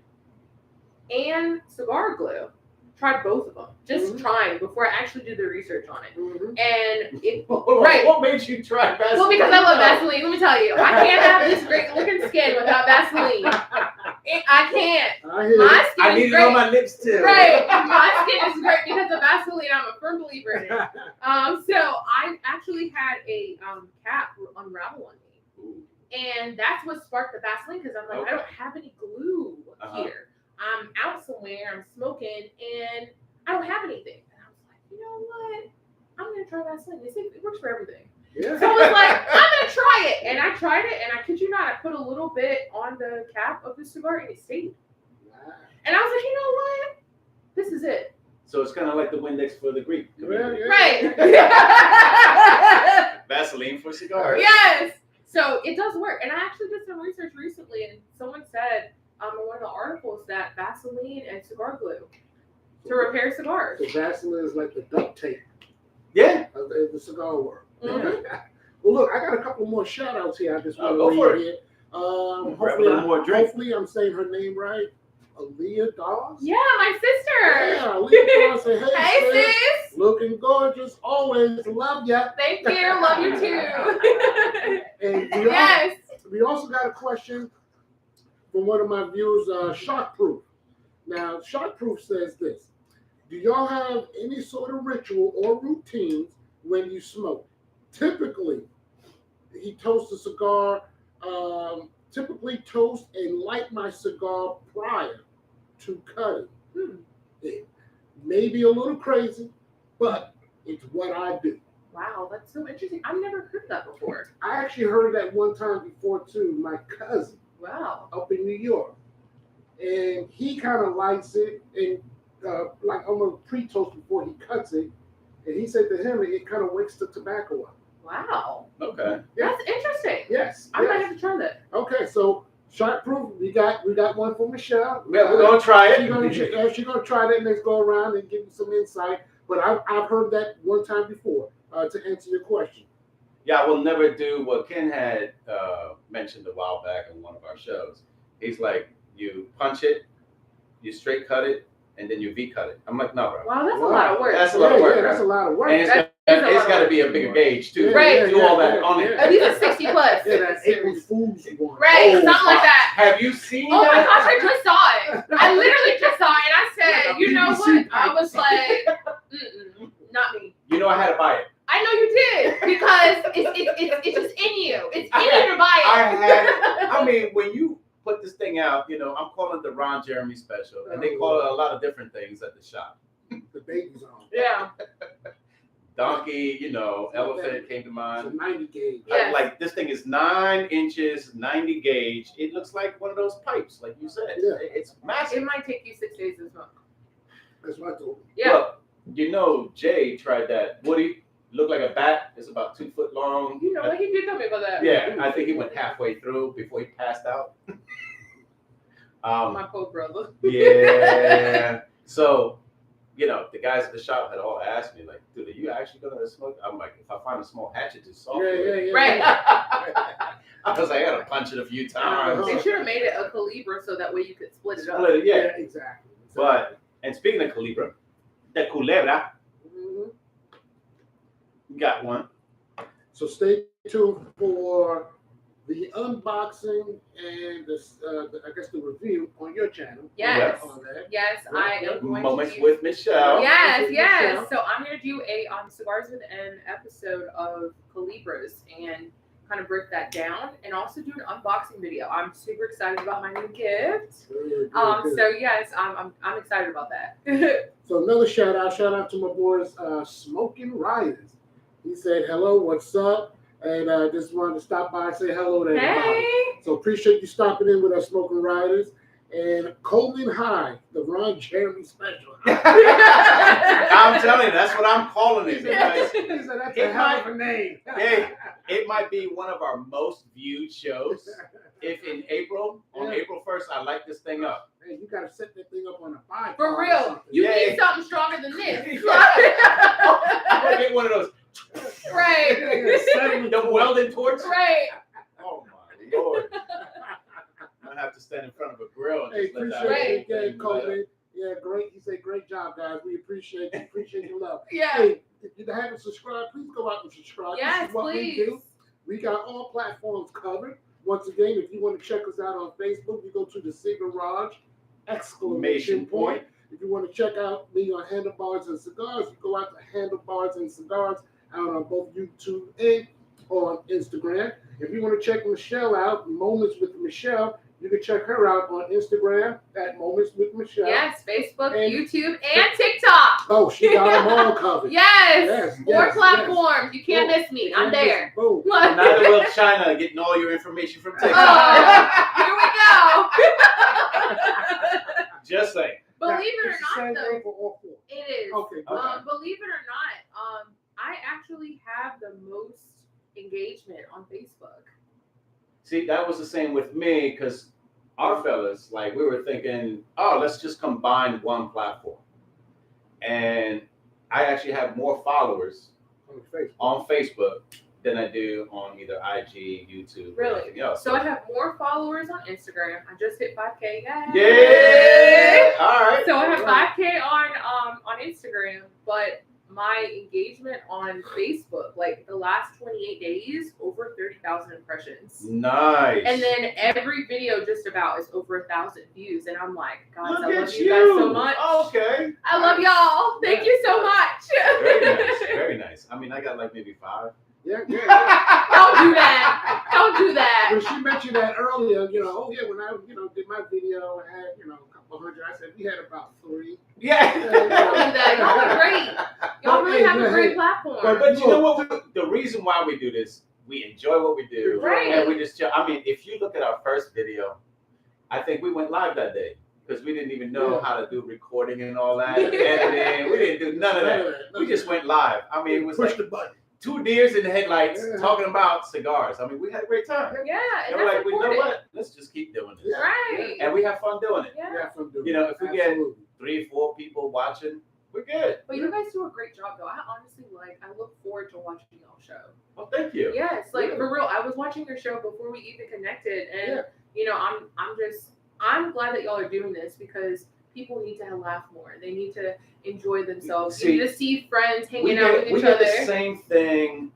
and cigar glue. Tried both of them, just trying before I actually did the research on it. Mhm. And it Right. What made you try Vaseline? well, because I love Vaseline. Let me tell you, I can't have this great looking skin without Vaseline. I can't. I hear My you. skin I is need it great. on my lips too. Right, my skin is great because of Vaseline. I'm a firm believer in it. So I actually had a cap unravel on me, Ooh. and that's what sparked the Vaseline because I'm like, I don't have any glue Uh-huh. here. I'm out somewhere, I'm smoking, and I don't have anything. And I was like, you know what? I'm gonna try Vaseline. It works for everything. Yeah. So I was like, I'm gonna try it, and I tried it, and I kid you not, I put a little bit on the cap of the cigar, and it stayed. Wow. And I was like, you know what? This is it. So it's kind of like the Windex for the Greek community. Right. Vaseline for cigars. Yes. So it does work. And I actually did some research recently, and someone said in one of the articles that Vaseline and cigar glue to repair cigars. So Vaseline is like the duct tape Yeah. of the cigar world. Mhm. Well, look, I got a couple more shout outs here. I just want go to for read it. here. Grab a little more drink. Hopefully, I'm saying her name right. Aaliyah Dawes. Yeah, my sister. Yeah, Aaliyah Dawes said, Hey, hey, sis. sis. Looking gorgeous always. Love ya. Thank you. Love you too. And Yes. we also got a question from one of my viewers, Shockproof. Now, Shockproof says this. Do y'all have any sort of ritual or routines when you smoke? Typically, he toasts a cigar, typically toast and light my cigar prior to cutting. It may be a little crazy, but it's what I do. Wow, that's so interesting. I've never heard that before. I actually heard that one time before too, my cousin Wow. up in New York. And he kind of likes it and like on a pre-toast before he cuts it. And he said to him, it kind of wakes the tobacco up. Wow. Okay. Yeah. That's interesting. Yes. I might have to try that. Okay, so Shockproof, we got one for Mechelle. Yeah, we're gonna try She's it. gonna try that next go around and give you some insight. But I've heard that one time before to answer your question. Yeah, I will never do what Ken had mentioned a while back on one of our shows. He's like, you punch it, you straight cut it, and then you V cut it. I'm like, no, bro. Wow, that's a lot of work. That's a lot of work, Yeah, that's right? a lot of work. And it's got to be a bigger gauge too. Right. Do all that on it. At least a 60 plus. Yeah, that April Fool's one. Right, Oh, something like that. Have you seen Oh my that? gosh, I just saw it. I literally just saw it, and I said, you know what? I was like, not me. You know, I had to buy it. I know you did because it's just in you. It's in you to buy it. I mean, when you put this thing out, you know, I'm calling it the Ron Jeremy special, and they call it a lot of different things at the shop. The baby's on. Yeah. Donkey, you know, elephant came to It's a mind. 90 gauge. Yeah. Like this thing is 9 inches, 90 gauge. It looks like one of those pipes, like you said. Yeah. It's massive. It might take you 6 days to smoke. That's what I told him. Yeah. Well, you know, Jay tried that. Woody looked like a bat. It's about 2 foot long. You know, like he did tell me about that. Yeah, I think he went halfway through before he passed out. My poor brother. Yeah. So, you know, the guys at the shop had all asked me, like, dude, are you actually gonna smoke? I'm like, if I find a small hatchet to solve it. Right. I was like, I gotta punch it a few times. They should have made it a calibre so that way you could split it up. Split it, yeah. Exactly. But and speaking of Calibra, the Culebra. Mhm. Got one. So stay tuned for the unboxing and I guess the review on your channel. Yes. On that. Yes, I am going Moments to do. with Mechelle. Yes, With yes. Mechelle. So I'm going to do a Cigars with an episode of Calibros and kind of break that down and also do an unboxing video. I'm super excited about my new gift. Good. So yes, I'm excited about that. So another shout out to my boys, Smoking Riders. He said, hello, what's up? And just wanted to stop by and say hello to everybody. Hey. So appreciate you stopping in with us, Smoking Riders. And Coleman High, the Ron Jeremy special. I'm telling you, that's what I'm calling it. He Because said, that's a hell of a name. Hey, it might be one of our most viewed shows. If in April, on April 1st, I light this thing up. Hey, you got to set that thing up on a bike. For real. You need something stronger than this. I'm going to get one of those. Right. The welding torch. Right. Oh, my Lord. I'm have to stand in front of a grill and just let that appreciate whole it, thing Coleman. Yeah, great. He said, great job, guys. We appreciate you. Appreciate your love. Yeah. Hey, if you haven't subscribed, please go out and subscribe. Yes, this is what please. we do. We got all platforms covered. Once again, if you want to check us out on Facebook, you go to the Cigars ! Exclamation point. If you want to check out me on Handlebars and Cigars, you go out to Handlebars and Cigars out on both YouTube and on Instagram. If you want to check Mechelle out, Moments with Mechelle, you can check her out on Instagram at Moments with Mechelle. Yes, Facebook, YouTube, and TikTok. Oh, she got them all covered. Yes. More platforms. You can't miss me. I'm there. Boom. And neither will China getting all your information from TikTok. Here we go. Just saying. Believe it or not, though, For all four. it is. Okay. Believe it or not, I actually have the most engagement on Facebook. See, that was the same with me because our fellas, like, we were thinking, oh, let's just combine one platform. And I actually have more followers on Facebook than I do on either IG, YouTube, or Really? anything else. So I have more followers on Instagram. I just hit 5K. Yeah. All right. So I have 5K on Instagram, but my engagement on Facebook, like the last 28 days, over 30,000 impressions. Nice. And then every video just about is over 1,000 views. And I'm like, guys, Look I love at you guys so much. Okay. I love y'all. Thank you so much. Very nice. Very nice. I mean, I got like maybe 5. Yeah. Don't do that. Don't do that. When she mentioned that earlier, when I, did my video, I had, a couple hundred. I said we had about 3. Yeah. Don't do that. Y'all are great. Y'all really have a great platform. But you know what? The reason why we do this, we enjoy what we do. Right. And we just, I mean, if you look at our first video, I think we went live that day because we didn't even know how to do recording and all that, and editing. We didn't do none of that. We just went live. I mean, it was push like the button. 2 deers in the headlights talking about cigars. I mean, we had a great time. Yeah, and And we're that's like, we know important. what? Let's just keep doing this. Right. And we have fun doing it. Yeah. You know, if we get 3, 4 people watching, we're good. But you guys do a great job, though. I honestly, I look forward to watching y'all show. Well, thank you. Yes, for real. I was watching your show before we even connected, and I'm glad that y'all are doing this because people need to laugh more. They need to enjoy themselves. See, you need to see friends hanging out with each we other. get the same thing,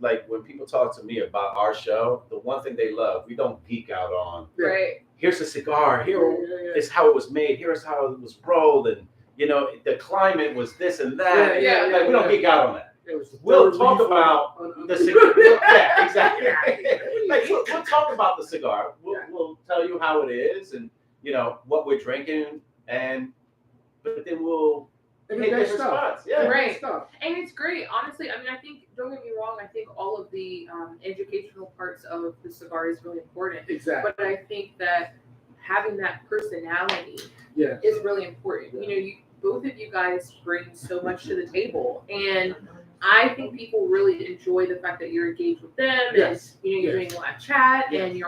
like when people talk to me about our show, the one thing they love, we don't geek out on. Right. Here's a cigar. Here is how it was made. Here's how it was rolled, and the climate was this and that. We don't geek out on that. We'll talk about the cigar. Yeah, exactly. We'll talk about the cigar. We'll tell you how it is, and what we're drinking, but then we'll hit different spots. Yeah, right. And it's great, honestly. I mean, I think, don't get me wrong, I think all of the educational parts of the cigar is really important. Exactly. But I think that having that personality is really important. Both of you guys bring so much to the table, and I think people really enjoy the fact that you're engaged with them, and you're doing live chat, and you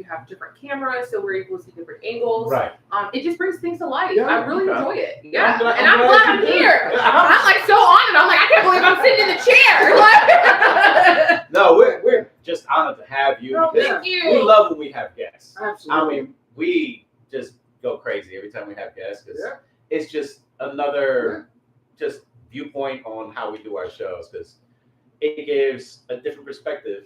have different cameras, so we're able to see different angles. Right. It just brings things to life. Yeah, I really enjoy it. Yeah. I'm glad I'm here. I'm so honored. I'm like, I can't believe I'm sitting in the chair. No, we're just honored to have you. No, thank you. We love when we have guests. Absolutely. I mean, we just go crazy every time we have guests because it's just another just viewpoint on how we do our shows, because it gives a different perspective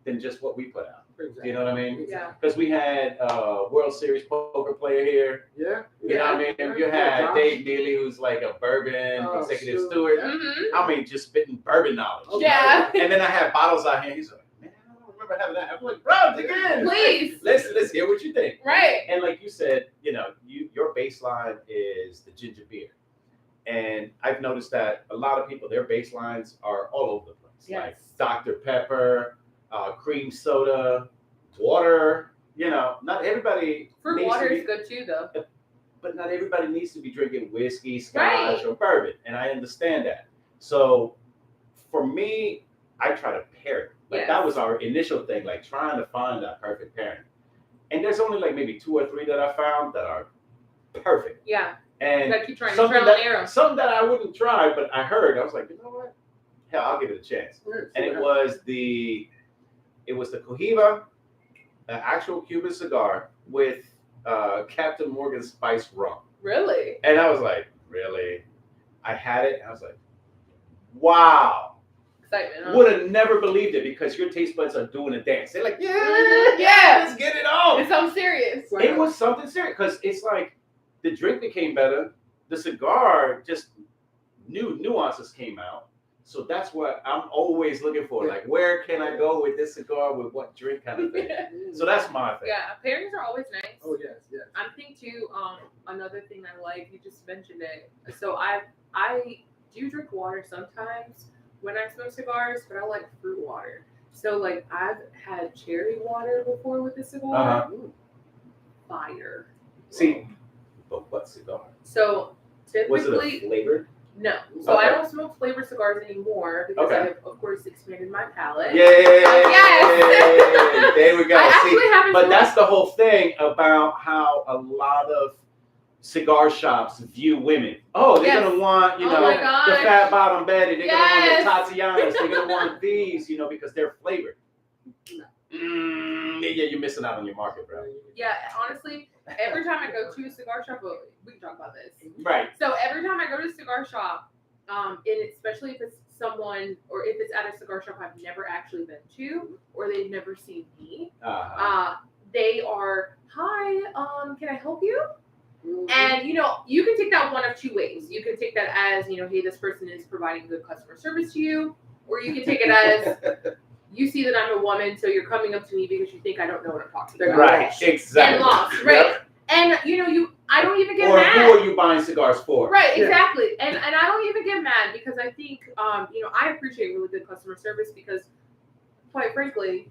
than just what we put out. Exactly. You know what I mean? Yeah. Because we had a World Series poker player here. Yeah. You know what I mean? You had Dave Neely, who's like a bourbon executive steward. Mm-hmm. I mean, just spitting bourbon knowledge. Yeah. And then I had bottles out here. He's like, man, I don't remember having that. I'm like, bro, dig in. Please. Let's hear what you think. Right. And like you said, your baseline is the ginger beer. And I've noticed that a lot of people, their baselines are all over the place. Yes. Like Dr. Pepper, cream soda, water. Not everybody. Fruit water is good too, though. But not everybody needs to be drinking whiskey, scotch, or bourbon. And I understand that. So for me, I try to pair it. Like that was our initial thing, like trying to find that perfect pairing. And there's only like maybe 2 or 3 that I found that are perfect. Yeah. And you gotta keep trying to trial and error. Something that I wouldn't try, but I heard, I was like, you know what? Hell, I'll give it a chance. And it was the Cohiba, an actual Cuban cigar with Captain Morgan spiced rum. Really? And I was like, really? I had it, and I was like, wow. Excitement. Huh? Would have never believed it, because your taste buds are doing a dance. They're like, Yeah. let's get it on. It sounds serious. It was something serious, because it's like the drink became better. The cigar, just new nuances came out. So that's what I'm always looking for. Like, where can I go with this cigar, with what drink kind of thing? So that's my thing. Yeah, pairings are always nice. Oh yes, yes. I'm thinking too. Another thing I like, you just mentioned it. So I do drink water sometimes when I smoke cigars, but I like fruit water. So like I've had cherry water before with the cigar. Fire. See, but what cigar? So Was typically, it a flavored? no. So I don't smoke flavored cigars anymore because I have, of course, expanded my palate. Yes. There we go. I actually haven't. But that's the whole thing about how a lot of cigar shops view women. Oh, they're gonna want, the fat bottom Betty. They're gonna want the Tatianas. They're gonna want these, because they're flavored. Yeah, you're missing out on your market, bro. Yeah, honestly, every time I go to a cigar shop, well, we can talk about this. Right. So every time I go to a cigar shop, and especially if it's someone or if it's at a cigar shop I've never actually been to or they've never seen me, they are, hi, can I help you? Mm-hmm. And you can take that one of 2 ways. You can take that as, hey, this person is providing good customer service to you, or you can take it as you see that I'm a woman, so you're coming up to me because you think I don't know what I'm talking about. Right, exactly. And lost, right? Yep. And I don't even get mad. Or who are you buying cigars for? Right, exactly. And I don't even get mad because I think I appreciate really good customer service because, quite frankly,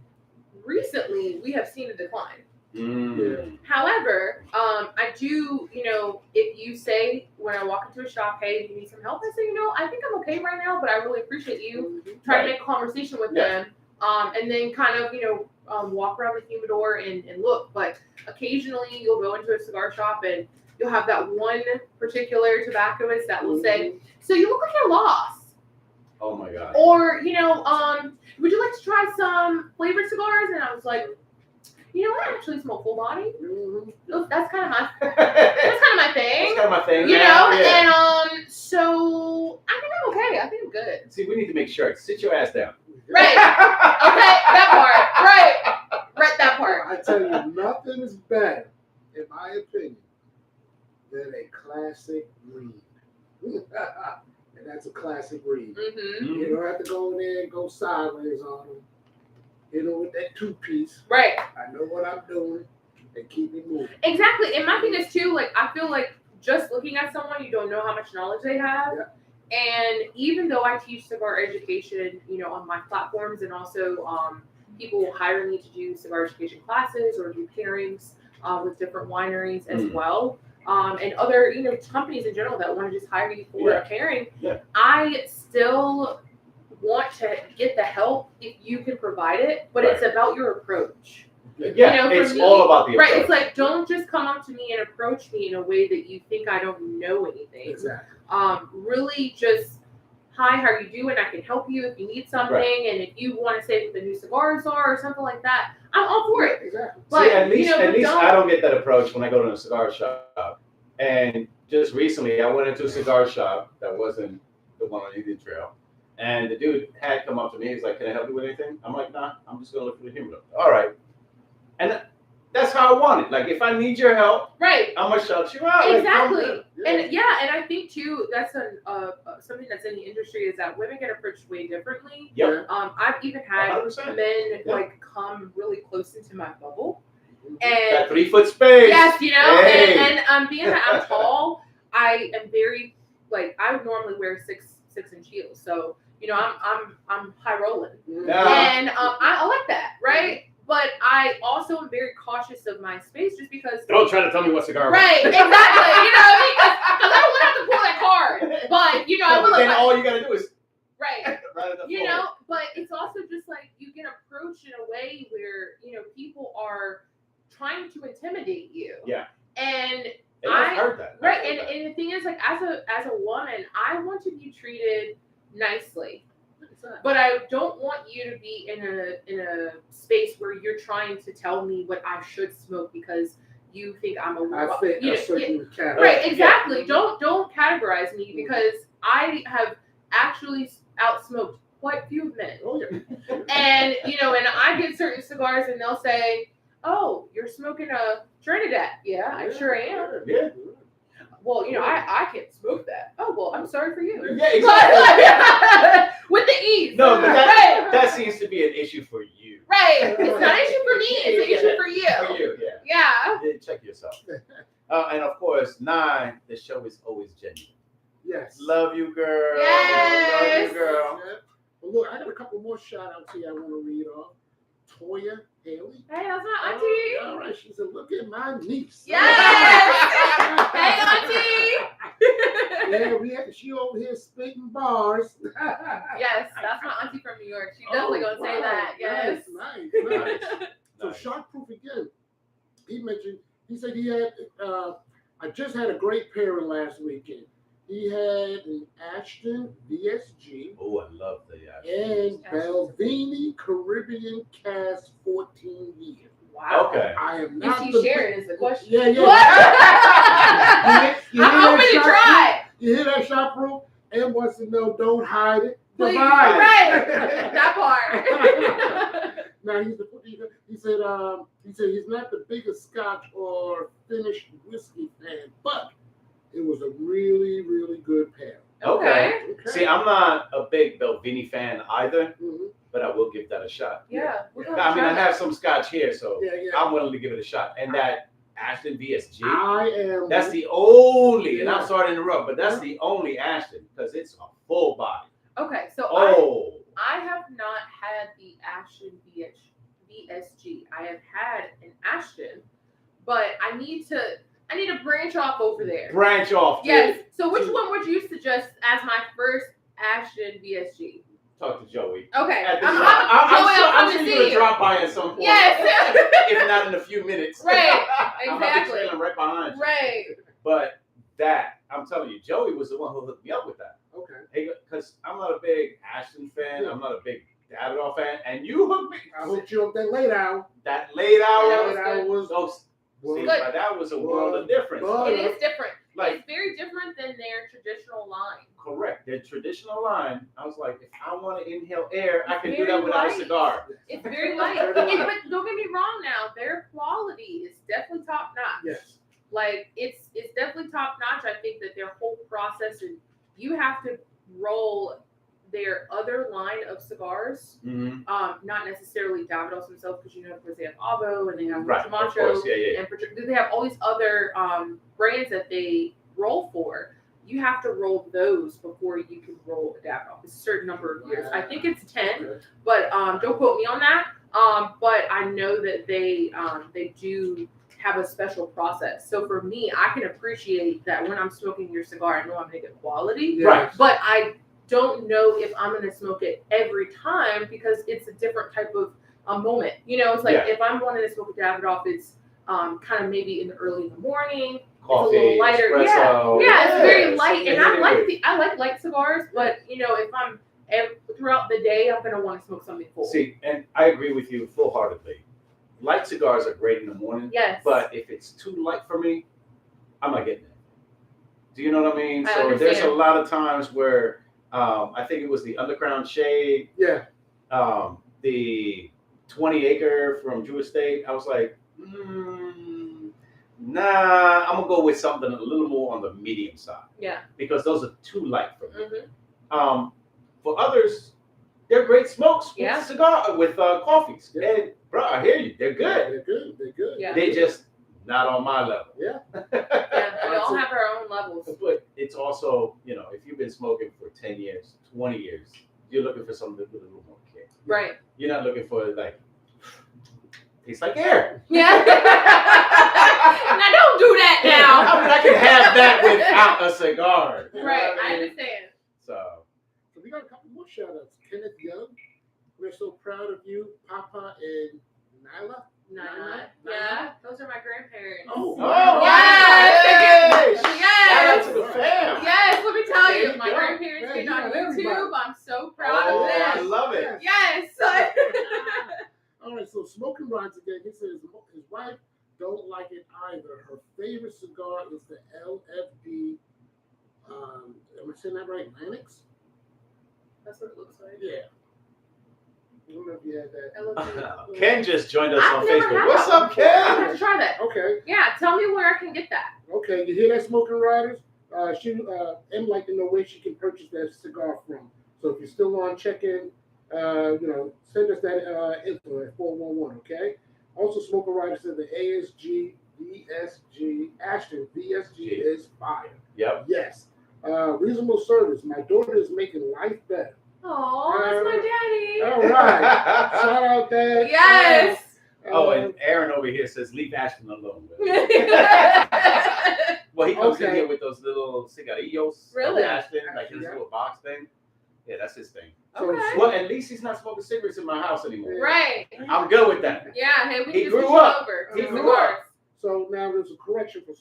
recently we have seen a decline. Mm. However, I do, if you say when I walk into a shop, hey, do you need some help? I say, I think I'm okay right now, but I really appreciate you trying to make a conversation with them. And then kind of, walk around the humidor and look. But occasionally you'll go into a cigar shop and you'll have that one particular tobacconist that will say, so you look like you're lost. Oh my God. Or, would you like to try some flavored cigars? And I was like, I actually smoke full body. That's kind of my thing. That's kind of my thing. And so I think I'm okay. I think I'm good. See, we need to make sure. Sit your ass down. Right. Okay, that part. Right, that part. I tell you, nothing is better, in my opinion, than a classic read. And that's a classic read. Mm-hmm. You don't have to go in there and go sideways on them. With that 2-piece. Right. I know what I'm doing and keep it moving. Exactly. And my thing is too, like, I feel like just looking at someone, you don't know how much knowledge they have. Yeah. And even though I teach cigar education, on my platforms and also people will hire me to do cigar education classes or do pairings with different wineries as well. And other, companies in general that want to just hire you for a pairing. Yeah. I still want to get the help if you can provide it, but it's about your approach. Yeah, it's all about the approach. Right, it's like, don't just come up to me and approach me in a way that you think I don't know anything. Exactly. Really just, hi, how are you doing? I can help you if you need something, and if you want to say what the new cigars are or something like that, I'm all for it. Exactly. But, see, at least I don't get that approach when I go to a cigar shop. And just recently, I went into a cigar shop that wasn't the one on Indian Trail. And the dude had come up to me. He's like, "Can I help you with anything?" I'm like, "Nah, I'm just going to look for the humidor." All right. And that's how I want it. Like, if I need your help, Right. I'm going to shout you out. Exactly. Like, And I think too that's something that's in the industry is that women get approached way differently. Yep. I've even had 100%. men like come really close into my bubble, and that 3 foot space. yes, Hey. and being that I'm tall, I am very like I would normally wear 6'6" heels, so I'm high rolling, and I like that, right? But I also am very cautious of my space just because. Don't try to tell me what cigar. Right, exactly. Because I don't have to pull that card. But I will. Then all you gotta do is right. right at the floor. But it's also just like you get approached in a way where people are trying to intimidate you. Yeah. And I've heard that. Right, and the thing is, like, as a woman, I want to be treated nicely. But I don't want you to be in a space where you're trying to tell me what I should smoke because you think I'm a I think a certain category. Right, exactly. Yeah. Don't categorize me because I have actually outsmoked quite a few men. Oh yeah. And and I get certain cigars and they'll say, "Oh, you're smoking a Trinidad." Yeah, I sure am. Yeah. Well, I can't smoke that. Oh, well, I'm sorry for you. Yeah, exactly. With the ease. No, but that seems to be an issue for you. Right. It's not an issue for me. It's an issue for you. For you, yeah. Yeah. Check yourself. And of course, 9, the show is always genuine. Yes. Love you, girl. Yes. Love you, girl. Well, look, I got a couple more shout outs here I want to read off. Toya Haley. Hey, that's my auntie. All right, she said, "Look at my niece." Yes. Hey, auntie. Yeah, she over here spitting bars. Yes, that's my auntie from New York. She's definitely gonna say that. Yes. Nice. So Shockproof again. He said he had. I just had a great pairing last weekend. He had an Ashton VSG. Oh, I love the Ashton. And Belvini Caribbean Cast 14 years. Wow. Okay. I am not. Is he sharing? Is the question? Yeah. I'm open to try. You hear that, Shockproof? And wants to know, don't hide it. Please. Divide. Right. That part. Now he said he's not the biggest Scotch or finished whiskey fan, but it was a really, really good pair. Okay. See, I'm not a big Belvini fan either, but I will give that a shot. Yeah. I mean, I have some Scotch here, so Yeah. I'm willing to give it a shot. And that Ashton VSG, that's the only, and I'm sorry to interrupt, but that's the only Ashton because it's a full body. Okay, so I have not had the Ashton VSG. I have had an Ashton, but I need to branch off over there. Branch off. Yes. So which one would you suggest as my first Ashton VSG? Talk to Joey. Okay. I'm sure you're going to drop by at some point. Yes. If not in a few minutes. Right. I'm Exactly. trailing right behind you. Right. But that, I'm telling you, Joey was the one who hooked me up with that. Okay. Because I'm not a big Ashton fan. I'm not a big Davidoff fan. And you hooked me. I hooked you up that late hour. That late hour. That was See, but that was a world of difference. It is different. Like, it's very different than their traditional line. Correct. Their traditional line, I was like, if I want to inhale air, I can do that without a cigar. It's very light. But don't get me wrong now, their quality is definitely top notch. Yes. Like, it's definitely top notch. I think that their whole process, and you have to roll their other line of cigars, not necessarily Davidoff themselves, because of course they have Avo and they have Macho, and they have all these other brands that they roll for. You have to roll those before you can roll a Davidoff. It's a certain number of years. I think it's 10, but don't quote me on that. But I know that they do have a special process. So for me, I can appreciate that when I'm smoking your cigar, I know I'm making quality. Right. But I don't know if I'm going to smoke it every time because it's a different type of moment. It's like if I'm wanting to smoke a Davidoff, it's kind of maybe in the morning. Coffee, it's a little lighter. Espresso. Yeah, it's very light. And I like light cigars, but if I'm throughout the day, I'm going to want to smoke something full. See, and I agree with you full-heartedly. Light cigars are great in the morning. Yes. But if it's too light for me, I'm not getting it. Do you know what I mean? I So there's a understand. lot of times where I think it was the Underground Shade, Yeah. the 20 acre from Drew Estate. I was like, nah, I'm gonna go with something a little more on the medium side Yeah. because those are too light for me. Mm-hmm. For others, they're great smokes with Yeah. cigar with coffees. Yeah. And bro, I hear you. They're good. They're good. They're good. Yeah. They just not on my level. Yeah. Yeah. We all have our own levels. But it's also, you know, if you've been smoking for 10 years, 20 years, you're looking for something with a little more care. Right. You're not looking for like tastes like air. Yeah. Now don't do that now. I mean, I can have that without a cigar. You know Right. what I mean? understand. So we got a couple more shout outs. Kenneth Young, we're so proud of you. Papa and Nyla. Nah. Yeah. Those are my grandparents. Oh, wow. Yes. Hey, Yes. shout out to the fam. Yes, let me tell There you, you my go. grandparents Man, get you on got YouTube. everybody. I'm so proud Oh, of I them. love it. Yes. All right, so Smoking Rods again. He says his wife don't like it either. Her favorite cigar is the LFD. Am I saying that right? Lennox? That's what it looks like. Yeah. I don't know if you had that. I love it. Ken just joined us I've on never Facebook. had What's one. up, I'm Ken? gonna try that. Okay. Yeah, tell me where I can get that. Okay, you hear that, Smoking Riders? M like to know where she can purchase that cigar from. So if you're still on check-in, send us that info at 411, okay? Also, Smoking Riders said the ASG, VSG, Ashton, VSG is fire. Yep. Yes. Reasonable service. My daughter is making life better. Oh, that's my daddy. All right. Shout out that. Yes. And Aaron over here says, leave Ashton alone. Well, he comes in Okay. here with those little cigarillos. Really? Ashton, like his Yeah. little box thing. Yeah, that's his thing. Okay. Well, at least he's not smoking cigarettes in my house anymore. Right. I'm good with that. Yeah, hey, we He just grew switched up. over. He to grew cigars. So now there's a correction for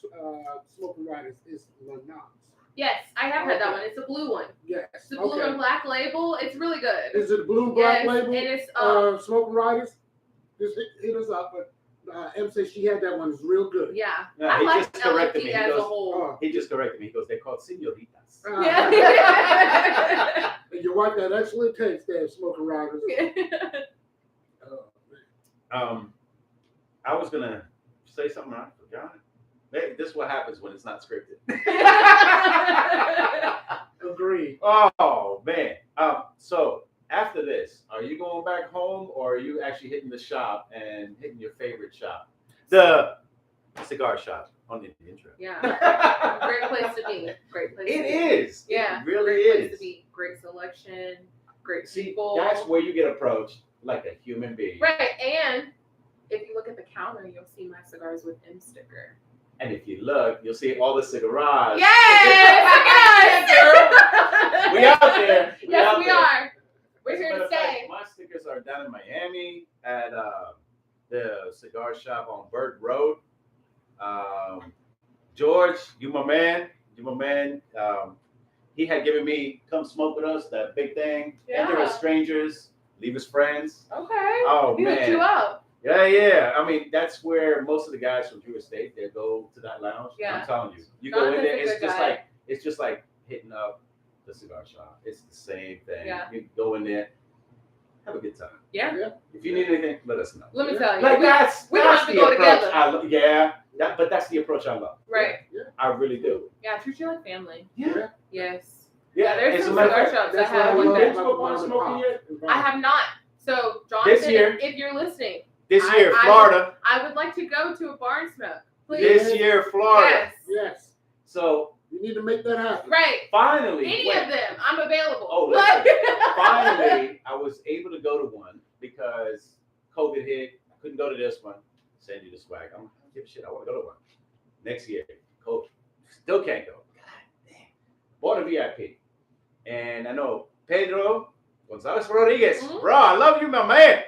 Smoking Riders. It's Lennox. Yes, I have had that one. It's a blue one. Yes. It's the blue and black label. It's really good. Is it blue black Yes, label? and it's Smoking Riders. Just hit us up. But M says she had that one. It's real good. yeah. No, I he like just corrected me. LFD He as a goes, whole. He just corrected me. He goes, they're called senoritas. Yeah. And your wife got excellent taste there, Smoking Riders. I was gonna say something I forgot. Hey, this is what happens when it's not scripted. Agreed. Oh man. So after this, are you going back home or are you actually hitting the shop and hitting your favorite shop? The cigar shop on the intro. Yeah. Great place to be. Great place. It to be. is. Yeah. It really Great place is. to be. Great selection. Great See, people. that's where you get approached like a human being. Right, and if you look at the counter, you'll see my cigars with M sticker. And if you look, you'll see all the cigars. Yes! We out there. Yes, we there. are. We're As a here matter to of fact, stay. my stickers are down in Miami at the cigar shop on Bird Road. George, you my man. He had given me come smoke with us, that big thing. Enter as Yeah. strangers, leave as friends. Okay. Oh He hooked man. you up. Yeah. I mean, that's where most of the guys from Drew Estate, they go to that lounge. Yeah. I'm telling you. You go in Jonathan's there, a it's good just guy. like hitting up the cigar shop. It's the same thing. Yeah. You go in there, have a good time. Yeah. If you need anything, let us know. Let me tell you. Like that's we don't that's have to the go approach. together. But that's the approach I love. Right. I really do. Yeah, treat you like family. Yeah. Yes. Yeah. there's As a some matter of cigar fact, shops that That's why have I like love Did that. you go bar smoking yet? I have not. So, Jonathan, This year. if you're listening, This year, I Florida. I would like to go to a bar and smoke. Please. This year, Florida. Yes. Yes. So You need to make that happen. Right. finally, Any of them. I'm available. Oh, listen. Finally, I was able to go to one because COVID hit. I couldn't go to this one. Send you the swag. I don't give a shit. I want to go to one. Next year, COVID. Still can't go. God damn. Bought a VIP. And I know Pedro Gonzalez Rodriguez. Mhm. Bro, I love you, my man.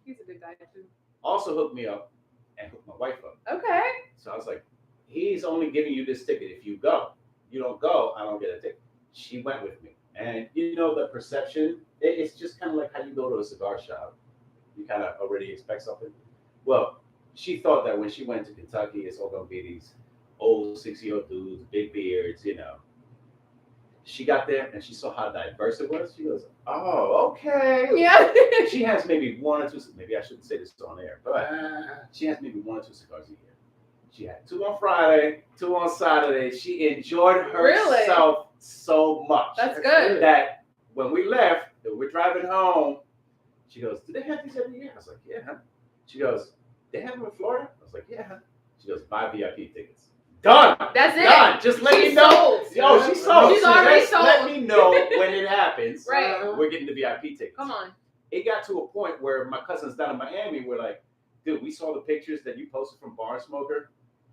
He's a good guy, too. Also hooked me up and hooked my wife up. Okay. So I was like, he's only giving you this ticket if you go. You don't go, I don't get a ticket. She went with me. And you know the perception, it's just kind of like how you go to a cigar shop. You kind of already expect something. Well, she thought that when she went to Kentucky, it's all going to be these old 60-year-old dudes, big beards, She got there and she saw how diverse it was. She goes, "Oh, okay." Yeah. She has maybe one or two. Maybe I shouldn't say this on air, but she has maybe 1 or 2 cigars a year. She had 2 on Friday, 2 on Saturday. She enjoyed herself so much. That's good. That when we left, we're driving home. She goes, "Do they have these every year?" I was like, "Yeah." She goes, "They have them in Florida?" I was like, "Yeah." She goes, "Buy VIP tickets." Done. That's it. Done. Just let me know. Sold. Yo, she's sold. She's already sold. Let me know when it happens. Right. We're getting the VIP tickets. Come on. It got to a point where my cousins down in Miami were like, "Dude, we saw the pictures that you posted from Bar Smoker.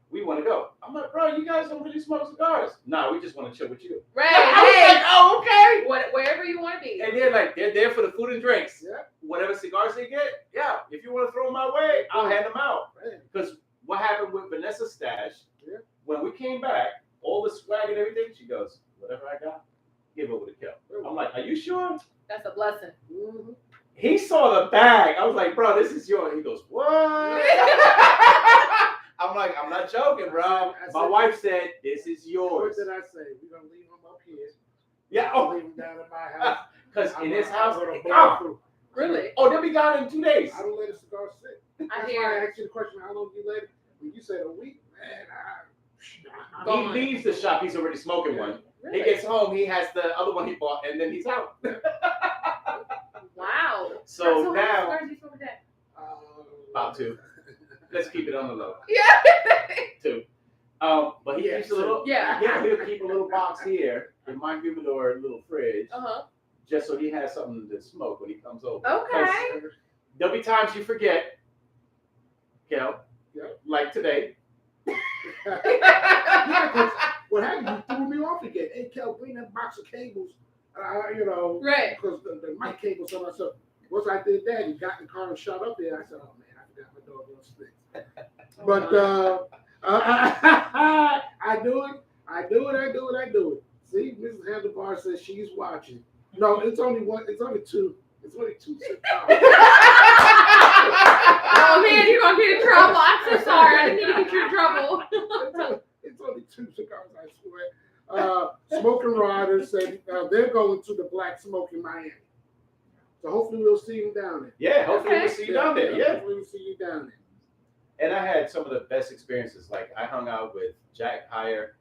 We want to go." I'm like, "Bro, you guys don't really smoke cigars." "Nah, we just want to chill with you." Right. I was like, "Oh, okay." Wherever you want to be. And they're there for the food and drinks. Yeah. Whatever cigars they get, yeah. If you want to throw them my way, I'll hand them out. Because what happened with Vanessa's stash, when we came back, all the swag and everything, she goes, "Whatever I got, give over to Kel." I'm like, "Are you sure?" That's a blessing. Mm-hmm. He saw the bag. I was like, "Bro, this is yours." He goes, "What?" I'm like, "I'm not joking, bro." My wife said, "This is yours." What did I say? We're going to leave them up here. Yeah. Leave them down at my house. Because in his house, Really? Oh, they'll be gone in 2 days. I don't let a cigar sit. I That's hear why I it. asked you the question, how long do you let it? When you said a week, man, He leaves the shop. He's already smoking one. Really? He gets home. He has the other one he bought, and then he's out. Wow. So how many now, cigars do you smoke a day? about 2. Let's keep it on the low. Yeah. 2. But he keeps a little. Yeah. He'll keep a little box here in my humidor, little fridge, just so he has something to smoke when he comes over. Okay. There'll be times you forget, Kel, like today. Yeah, because what happened, you threw me off again. "Hey, Kel, bring that box of cables." Right. Because the mic cable, so I said, once I did that, he got in the car and shot up there. I said, "Oh man, I forgot my dog on sticks." But I do it. See, Mrs. Handlebar says she's watching. No, it's only one. It's only 2. It's only 2 cigars. Oh man, you're gonna get in trouble. I'm so sorry. I didn't mean to get you in trouble. It's only 2 cigars, I swear. Smoking Riders said they're going to the Black Smoke in Miami. So hopefully we'll see you down there. Yeah, hopefully we'll see you down there. Yeah. Hopefully we'll see you down there. And I had some of the best experiences. Like I hung out with Jack Heyer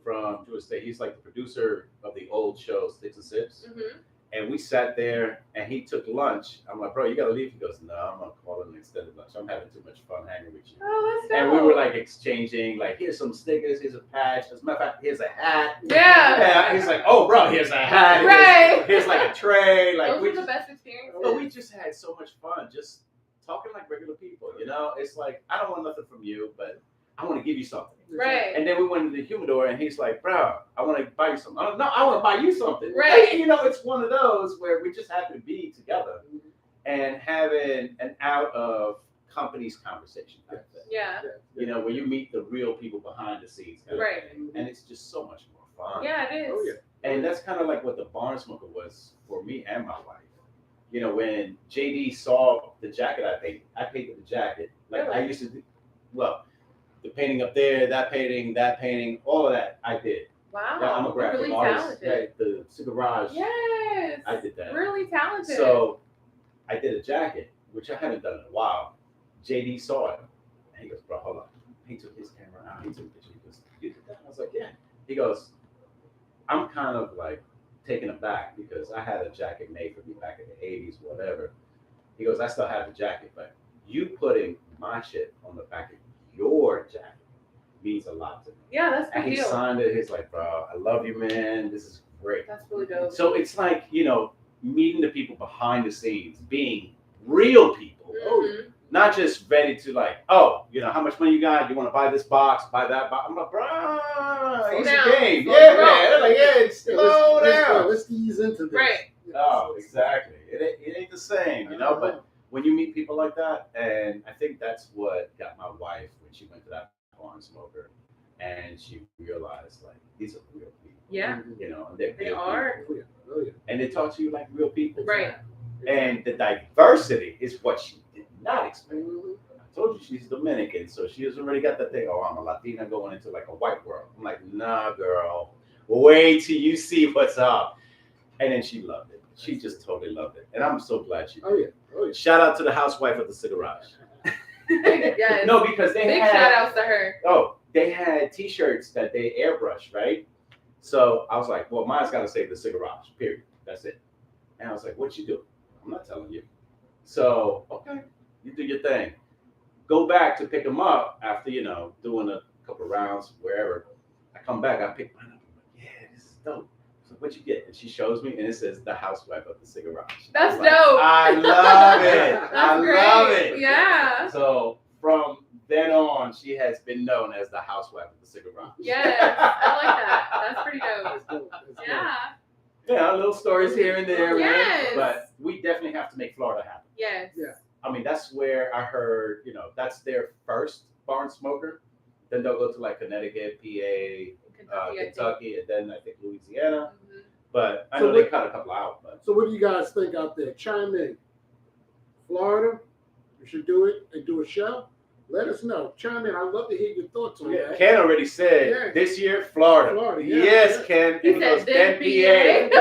from Jewish State. He's like the producer of the old show Sticks and Sips. Mm-hmm. And we sat there and he took lunch. I'm like, "Bro, you gotta leave." He goes, "No, I'm gonna call it an extended lunch. I'm having too much fun hanging with you." Oh, that's dope. And we were like exchanging, like, "Here's some stickers, here's a patch. As a matter of fact, here's a hat." Yeah. He's like, "Oh, bro, here's a hat. Right. Here's like a tray." Like Those are the best experiences. but we just had so much fun, just talking like regular people. It's like, I don't want nothing from you, but I want to give you something. Right. And then we went to the humidor, and he's like, "Bro, I want to buy you something." I want to buy you something. Right. It's one of those where we just happen to be together and having an out of company's conversation type thing. Yeah. Where you meet the real people behind the scenes. Kind Right. of thing. And it's just so much more fun. Yeah, it is. Oh, yeah. And that's kind of like what the Barn Smoker was for me and my wife. When JD saw the jacket I painted the jacket. Like I used to do, the painting up there, that painting, all of that I did. Wow. Yeah, I'm a graphic really artist. talented. The Cigars. Yes. I did that. Really talented. So I did a jacket, which I haven't done in a while. JD saw it. And he goes, "Bro, hold on." He took his camera out. He took a picture. He goes, "You did that?" I was like, "Yeah." He goes, "I'm kind of like taken aback because I had a jacket made for me back in the 80s, whatever." He goes, "I still have the jacket, but you putting my shit on the back of your jacket means a lot to me." Yeah, that's And good he deal. signed it. He's like, "Bro, I love you, man. This is great." That's really dope. So it's like, meeting the people behind the scenes, being real people, Mhm. not just ready to like, "Oh, how much money you got? You want to buy this box, buy that box?" I'm like, "Bro, it's down. a game." Slow Yeah, down. man. They're like, "Yeah, slow down." Let's ease into this. Right. Oh, exactly. It ain't the same, but when you meet people like that, and I think that's what got my wife when she went to that Barn Smoker, and she realized like these are real people. Yeah. And they're They real are. people. Oh, yeah. And they talk to you like real people. Right. And the diversity is what she did not expect. I told you she's Dominican, so she has already got that thing. Oh, I'm a Latina going into like a white world. I'm like, nah, girl. Wait till you see what's up. And then she loved it. She just totally loved it, and I'm so glad she did. Oh yeah. Oh yeah. Shout out to the housewife of the Cigars. Yes. No, because they Big had shout outs to her. oh, they had T-shirts that they airbrushed, right? So I was like, well, mine's got to say the Cigars. Period. That's it. And I was like, what you do? I'm not telling you. So okay, you do your thing. Go back to pick them up after doing a couple rounds wherever. I come back, I pick mine up. I'm like, yeah, this is dope. So what you get? And she shows me, and it says the housewife of the Cigars. That's like, dope. I love it. That's I great. love it. Yeah. So from then on, she has been known as the housewife of the Cigars. Yes, I like that. That's pretty dope. That's dope. That's dope. Yeah. Yeah, little stories here and there, Yes. man. But we definitely have to make Florida happen. Yes. Yeah. I mean, that's where I heard, that's their first barn smoker. Then they'll go to like Connecticut, PA, Kentucky, and then I think Louisiana. Mhm. But I So know they what- cut a couple out. But So what do you guys think out there? Chime in. Florida, you should do it and do a show. Let us know. Chime in. I'd love to hear your thoughts on that. Ken already said Yeah. this year, Florida. Florida, yeah, Yes, yeah. Ken. He And said goes, then then PA.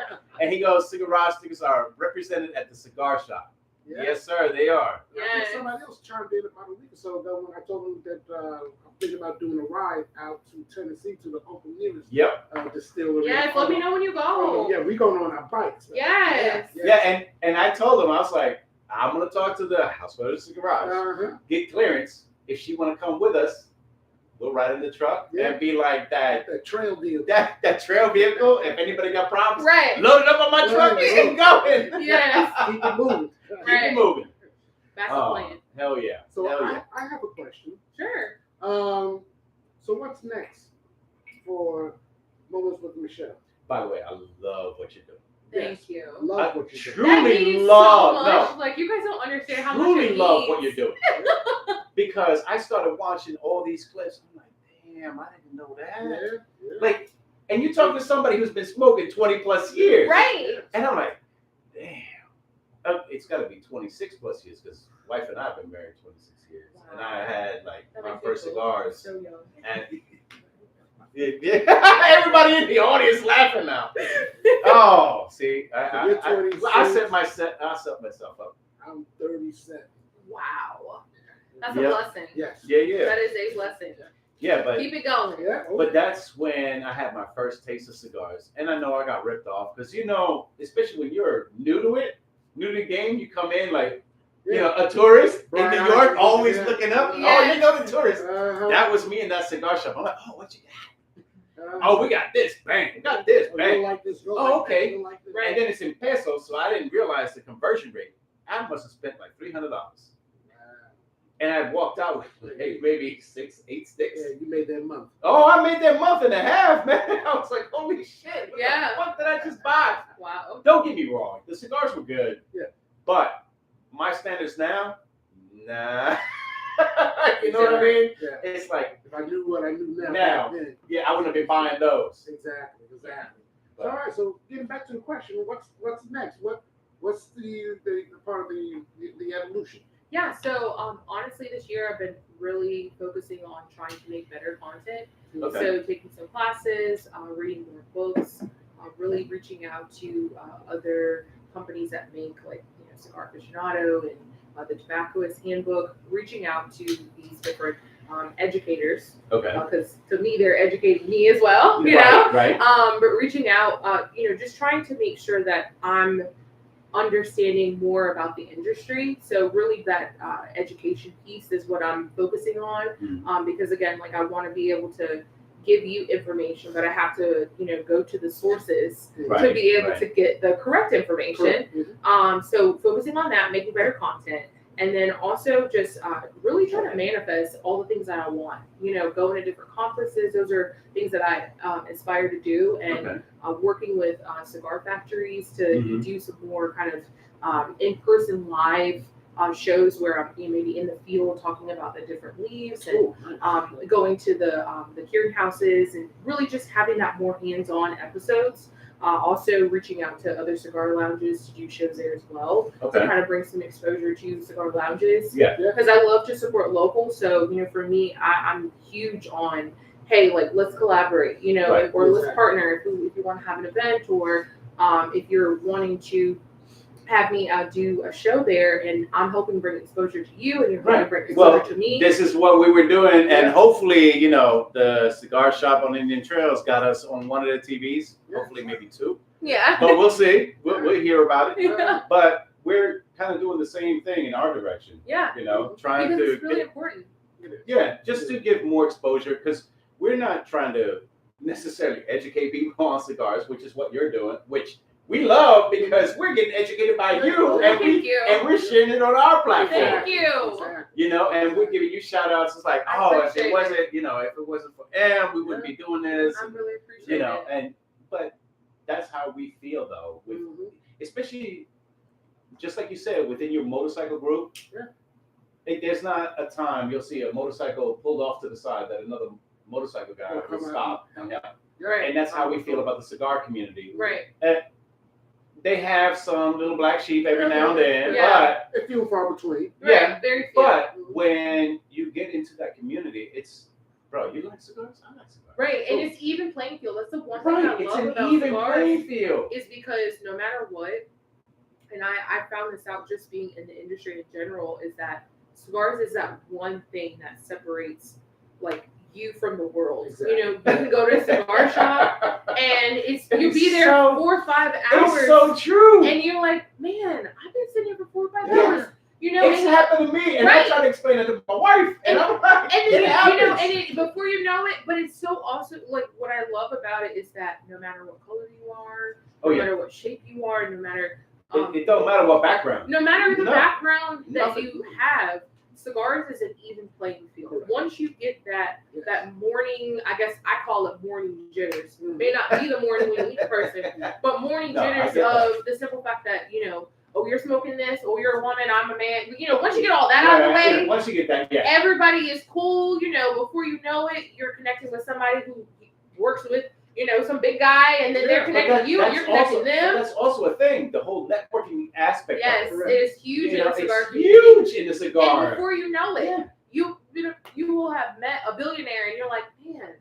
PA. And he goes, Cigar stickers are represented at the cigar shop. Yeah. Yes, sir, they are. I think Yes. somebody else chimed in about a week or so ago when I told them that I'm thinking about doing a ride out to Tennessee to the Uncle Nearest Yep. distillery. Yes, let me know when you Oh, go. yeah, we going on our bikes. Yes. Yeah, and I told him, I was like, I'm gonna talk to the housewife of the Cigars. Uh-huh. Get clearance. If she wanna come with us, we'll ride in the truck Yeah. and be like that Trail deal. that trail vehicle. If anybody got problems, Right. load it up on my truck Right. and get going. Yes. Keep it moving. Keep Right. it moving. That's the Oh, plan. hell yeah. So Hell yeah. I have a question. Sure. So what's next for Moments with Mechelle? By the way, I love what you're doing. Thank you. Love I what you're truly doing. That means love- so much. no. Like you guys don't understand how much Truly it love means. what you're doing. Because I started watching all these clips. I'm like, damn, I didn't know that. Yeah. Like, and you're talking to somebody who's been smoking 20 plus years. Right. And I'm like, damn. It's got to be 26 plus years because wife and I have been married 26 years. Wow. And I had like That my makes me first feel cigars. So young. And everybody in the audience laughing now. Oh, see, So you're 26. I set myself up. I'm 37. Wow. That's a Yep. blessing. Yes. Yeah, yeah. That is a blessing. Yeah, but Keep it going. Yeah. But that's when I had my first taste of cigars. And I know I got ripped off because, especially when you're new to it, new to the game, you come in like, a tourist in New York, always looking up. Oh, Yes. you know the tourist. Uh-huh. That was me in that cigar shop. I'm like, oh, what you got? Uh-huh. Oh, we got this. Bang. We got this. You don't Bang. like this. You don't Oh, like that, okay. you don't like this. Right. And then it's in pesos, so I didn't realize the conversion rate. I must have spent like $300. Wow. And I walked out with maybe 6, 8 sticks. Yeah, you made that month. Oh, I made that month and a half, man. I was like, holy shit. What Yeah. the fuck did I just buy? Wow. Don't get me wrong. The cigars were good. Yeah. But my standards now, nah. You know what I mean? Yeah. It's like, If I knew what I knew now. Now. back then. yeah, I wouldn't have been buying those. Exactly. But- All right. So getting back to the question, what's next? What's the part of the evolution? Yeah, so honestly, this year I've been really focusing on trying to make better content. Okay. So taking some classes, reading more books, really reaching out to other companies that make Cigar Aficionado and the Tobaccoist Handbook, reaching out to these different educators Okay. because to me they're educating me as well, you Right, know. right. But reaching out, just trying to make sure that I'm understanding more about the industry. So really that education piece is what I'm focusing on. Mhm. Because again, I want to be able to give you information, but I have to, go to the sources to Right, be able right. to get the correct information. Correct. So focusing on that, making better content, and then also just really trying to manifest all the things that I want. Going to different conferences. Those are things that I aspire to do, and Okay. working with cigar factories to Mhm. do some more kind of in-person live shows where I'm maybe in the field talking about the different leaves and Cool. Nice. going to the curing houses and really just having that more hands-on episodes Also reaching out to other cigar lounges to do shows there as well. Okay. To kind of bring some exposure to cigar lounges. Yeah. Because I love to support local. So, for me, I'm huge on, hey, like, let's collaborate, Right. or let's partner if you want to have an event, or if you're wanting to have me do a show there, and I'm helping bring exposure to you, and you're helping bring exposure to me. This is what we were doing, and hopefully, the cigar shop on Indian Trails got us on one of the TVs. Hopefully, maybe two. Yeah. But we'll see. We'll hear about it. Yeah. But we're kind of doing the same thing in our direction. Yeah. Trying because to it's really important. Yeah, just to give more exposure, because we're not trying to necessarily educate people on cigars, which is what you're doing, which we love because we're getting educated by you, and we're sharing it on our platform. Thank you. And we're giving you shout outs. It's like, if it wasn't for M, we wouldn't be doing this. I really appreciate it. But that's how we feel though, especially just like you said, within your motorcycle group. Yeah. There's not a time you'll see a motorcycle pulled off to the side that another motorcycle guy will stop. Right. And that's how we feel about the cigar community. Right. They have some little black sheep every now and then, but it's few and far between. Yeah, very few. But when you get into that community, it's, bro, you like cigars? I like cigars. Right, and it's even playing field. That's the one thing I love about cigars. It's an even playing field. Is because no matter what, and I found this out just being in the industry in general, is that cigars is that one thing that separates, like, you from the world. Exactly. You can go to a cigar shop and you'll be there for 4 or 5 hours. It's so true. And you're like, man, I've been sitting here for 4 or 5 hours. It's happened to me, and I try to explain it to my wife, and I'm like, before you know it, but it's so awesome. Like, what I love about it is that no matter what color you are, no matter what shape you are, no matter it don't matter what background. No matter the background that you have, cigars is an even playing field. Correct. Once you get that morning, I guess I call it morning jitters. May not be the morning when you meet the person, but morning jitters of the simple fact that, you're smoking this, you're a woman, I'm a man. Once you get all that out of the way, once you get that, everybody is cool. Before you know it, you're connecting with somebody who works with, some big guy, and then they're connecting you, and you're connecting them. That's also a thing. The whole networking aspect. Yes, it is huge in the cigar community. Huge in the cigar. And before you know it, you will have met a billionaire, and you're like, man,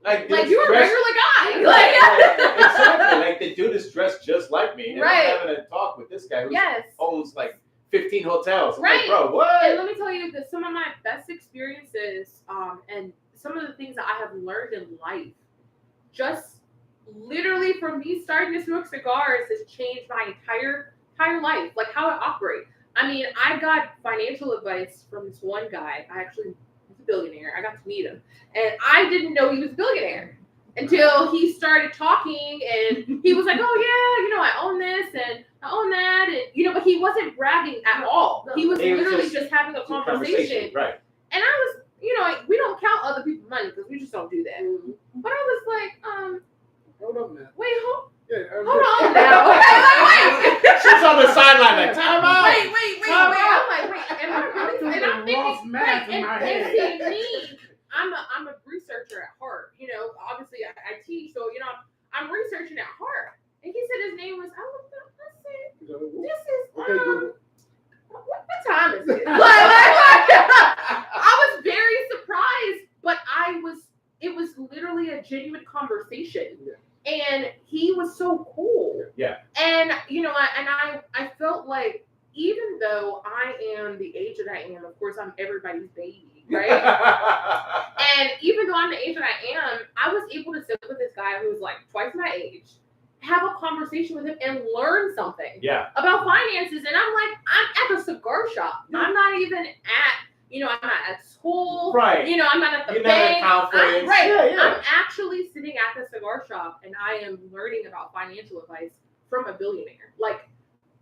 like you're a regular guy. Exactly. Like the dude is dressed just like me. And I'm having a talk with this guy who owns like 15 hotels. I'm like, bro, what? And let me tell you that some of my best experiences, and some of the things that I have learned in life, just literally from me starting to smoke cigars, has changed my entire life, like how I operate. I mean, I got financial advice from this one guy. He's a billionaire. I got to meet him, and I didn't know he was a billionaire until he started talking, and he was like, "Oh yeah, I own this and I own that," and but he wasn't bragging at all. He was literally just having a conversation. Right. And I was, we don't count other people's money because we just don't do that. But I was like, hold on now. Wait, hold on now. Wait. She's on the sideline like, time out. Wait. I'm like, wait. Am I really? And I'm thinking, and see me, I'm a researcher at heart. Obviously I teach, so I'm researching at heart. And he said his name was. I looked up. I said, this is what time is it? I was very surprised, but it was literally a genuine conversation. Yeah. And he was so cool. Yeah. And, I felt like, even though I am the age that I am, of course, I'm everybody's baby, right? And even though I'm the age that I am, I was able to sit with this guy who was like twice my age, have a conversation with him and learn something about finances. And I'm like, I'm at the cigar shop. Yeah. I'm not even at, I'm not at school. Right. I'm not at the You're bank. Not at conference. I'm actually sitting at the cigar shop, and I am learning about financial advice from a billionaire. Like,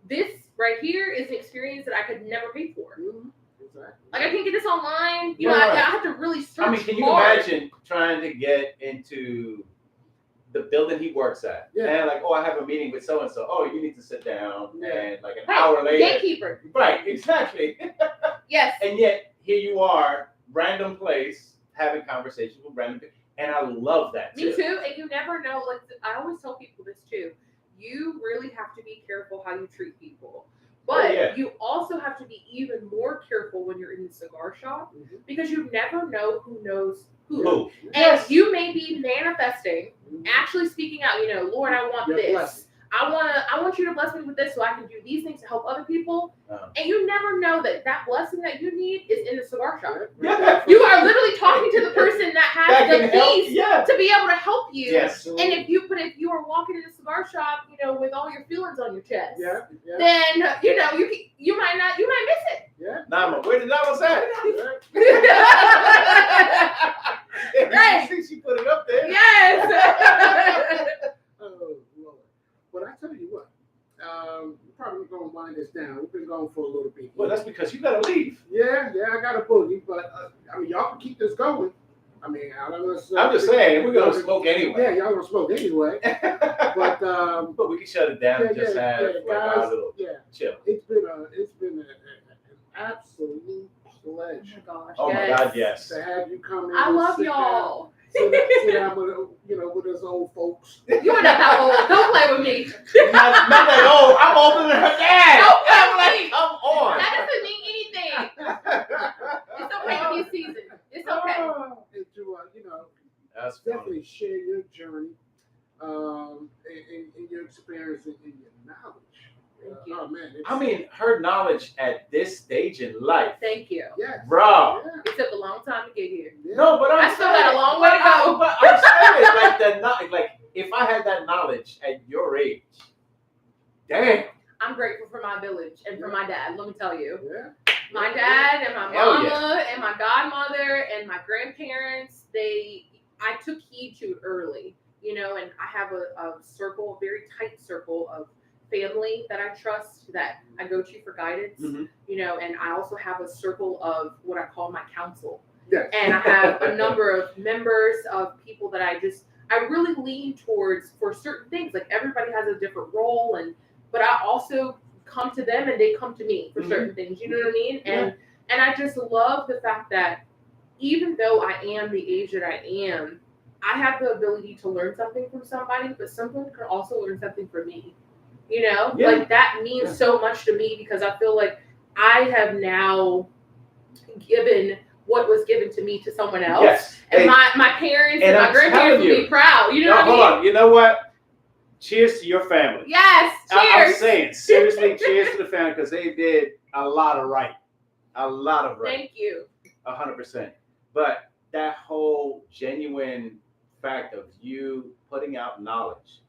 this right here is an experience that I could never pay for. Mm-hmm. Exactly. Like, I can't get this online. I have to really search. I mean, can you imagine trying to get into the building he works at? Yeah. And like, I have a meeting with so and so. Oh, you need to sit down. Yeah. And like an hour later. Gatekeeper. Right. Exactly. Yes. And yet here you are, random place, having conversations with random people. And I love that Me too. And you never know. Like I always tell people this too. You really have to be careful how you treat people. But you also have to be even more careful when you're in the cigar shop because you never know who knows who. And you may be manifesting, actually speaking out, Lord, I want this. Blessing. I want you to bless me with this so I can do these things to help other people. And you never know that blessing that you need is in the cigar shop. You are literally talking to the person that has the keys to be able to help you. Yes. And if you are walking in a cigar shop, with all your feelings on your chest, then you might miss it. Yeah. Nama, where the Nama's at? Right. She put it up there. Yes. Oh Lord. But I tell you what, we're probably going to wind this down. We've been going for a little bit. Well, that's because you got to leave. Yeah, I got a boogie, but y'all can keep this going. I mean, I'm just saying, we're going to smoke anyway. Yeah, y'all going to smoke anyway. But we can shut it down and just have our little chill. It's been an absolute pleasure. Oh my God, yes. To have you come in. I love y'all. Sit down with us old folks. You are not that old. Don't play with me. Not that old. I'm older than her dad. Don't play with me. Come on. That doesn't mean anything. It's okay to be seasoned. It's okay. And to That's definitely share your journey, and your experience and your knowledge. Thank you. Oh man. I mean, her knowledge at this stage in life. Thank you. Yes. Bro. Yeah. It took a long time to get here. Yeah. No, but I still got a long way to go. But I'm saying, like if I had that knowledge at your age, damn. I'm grateful for my village and for my dad. Let me tell you. Yeah. My dad and my mama and my godmother and my grandparents, I took heed to it early, and I have a circle, a very tight circle of family that I trust, that I go to for guidance, and I also have a circle of what I call my council. Yes. And I have a number of members of people that I really lean towards for certain things. Like everybody has a different role, but I also come to them and they come to me for certain things. You know what I mean? And I just love the fact that even though I am the age that I am, I have the ability to learn something from somebody, but someone can also learn something from me. Like that means so much to me because I feel like I have now given what was given to me to someone else. Yes. And my parents and my grandparents will be proud. You know what I mean? Hold on. You know what? Cheers to your family. Yes. Cheers. I'm saying, seriously, cheers to the family because they did a lot of right. A lot of right. Thank you. 100%. But that whole genuine fact of you putting out knowledge,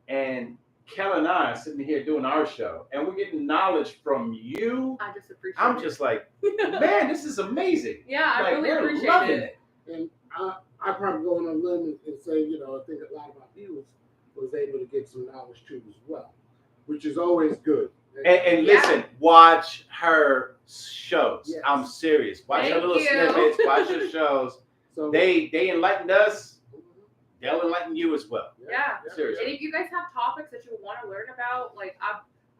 and Kel and I are sitting here doing our show, and we're getting knowledge from you. I just appreciate it. I'm just like, man, this is amazing. Yeah, I really appreciate it. And I probably go on a limb and say, I think a lot of our viewers was able to get some knowledge too as well, which is always good. And listen, watch her shows. Yes. I'm serious. Watch her little snippets. Watch her shows. So They enlightened us. They'll enlighten you as well. Yeah. Seriously. And if you guys have topics that you want to learn about, like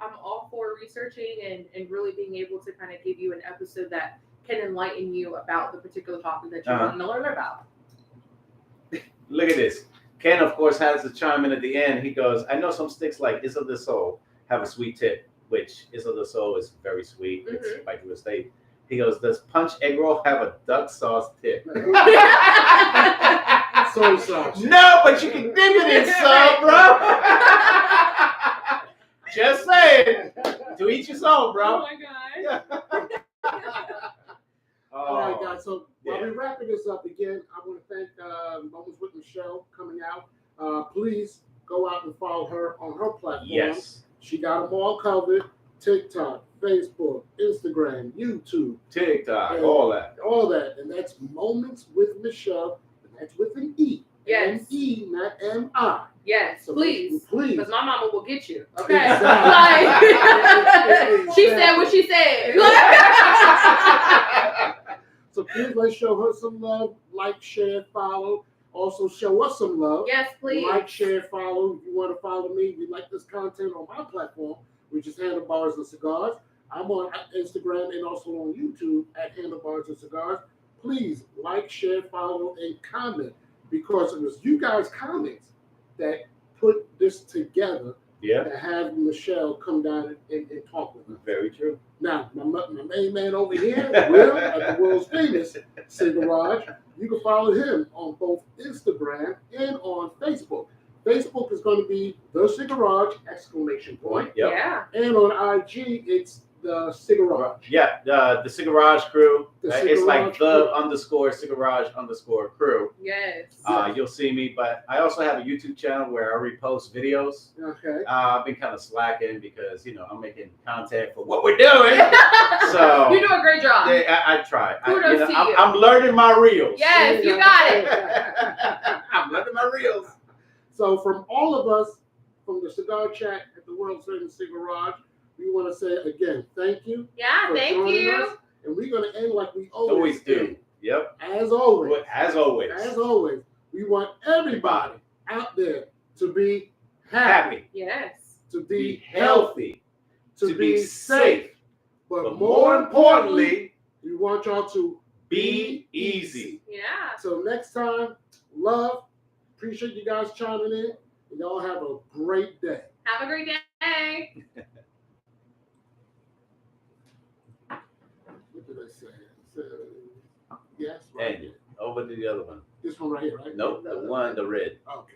I'm all for researching and really being able to kind of give you an episode that can enlighten you about the particular topic that you want to learn about. Look at this. Ken, of course, has to chime in at the end. He goes, I know some sticks like Isla de Sol have a sweet tip, which Isla de Sol is very sweet. It's by Drew Estate. He goes, does Punch Egg Roll have a duck sauce tip? Soy sauce. No, but you can dip it in some, bro. Just saying. To each his own, bro. Oh my God. All right, guys. So while we're wrapping this up again, I want to thank Moments with Mechelle coming out. Please go out and follow her on her platform. Yes. She got them all covered. TikTok, Facebook, Instagram, YouTube. TikTok, all that. All that. And that's Moments with Mechelle. And that's with an E. Yes. M-E, not M-I. Yes, So please. Please. Because my mama will get you. Okay. Exactly. Like, she said what she said. So please let's show her some love. Like, share, follow. Also show us some love. Yes, please. Like, share, follow. If you want to follow me, if you like this content on my platform, which is Handlebars and Cigars. I'm on Instagram and also on YouTube at Handlebars and Cigars. Please like, share, follow, and comment. because it was you guys' comments that put this together Yeah, to have Mechelle come down and talk with us. very true. Now, my main man over here, Will, at the world's famous Cigarage, you can follow him on both Instagram and on Facebook. Facebook is going to be the Cigarage ! Yep. Yeah. And on IG, it's the Cigarage. Yeah, the Cigarage crew. The right? It's like Cigarage the crew. _Cigarage_ crew. Yes. You'll see me, but I also have a YouTube channel where I repost videos. Okay. I've been kind of slacking because I'm making content for what we're doing. So you do a great job. I try. Kudos to you. I'm learning my reels. Yes, you got it. I'm learning my reels. So from all of us, from the Cigar Chat at the world's famous Cigarage, we want to say again, thank you. Yeah, for thank joining you. us. And we're going to end like we Always do. Yep. As always. As always. As always, we want everybody out there to be Happy. Yes. to Be be healthy. to be safe. But But more importantly, we want y'all to be easy. Yeah. So next time, love. Appreciate you guys chiming in. And y'all have a great day. Have a great day. What did I say? So, yes, right. And over to the other one. This one right here, right? Nope, the red. Okay.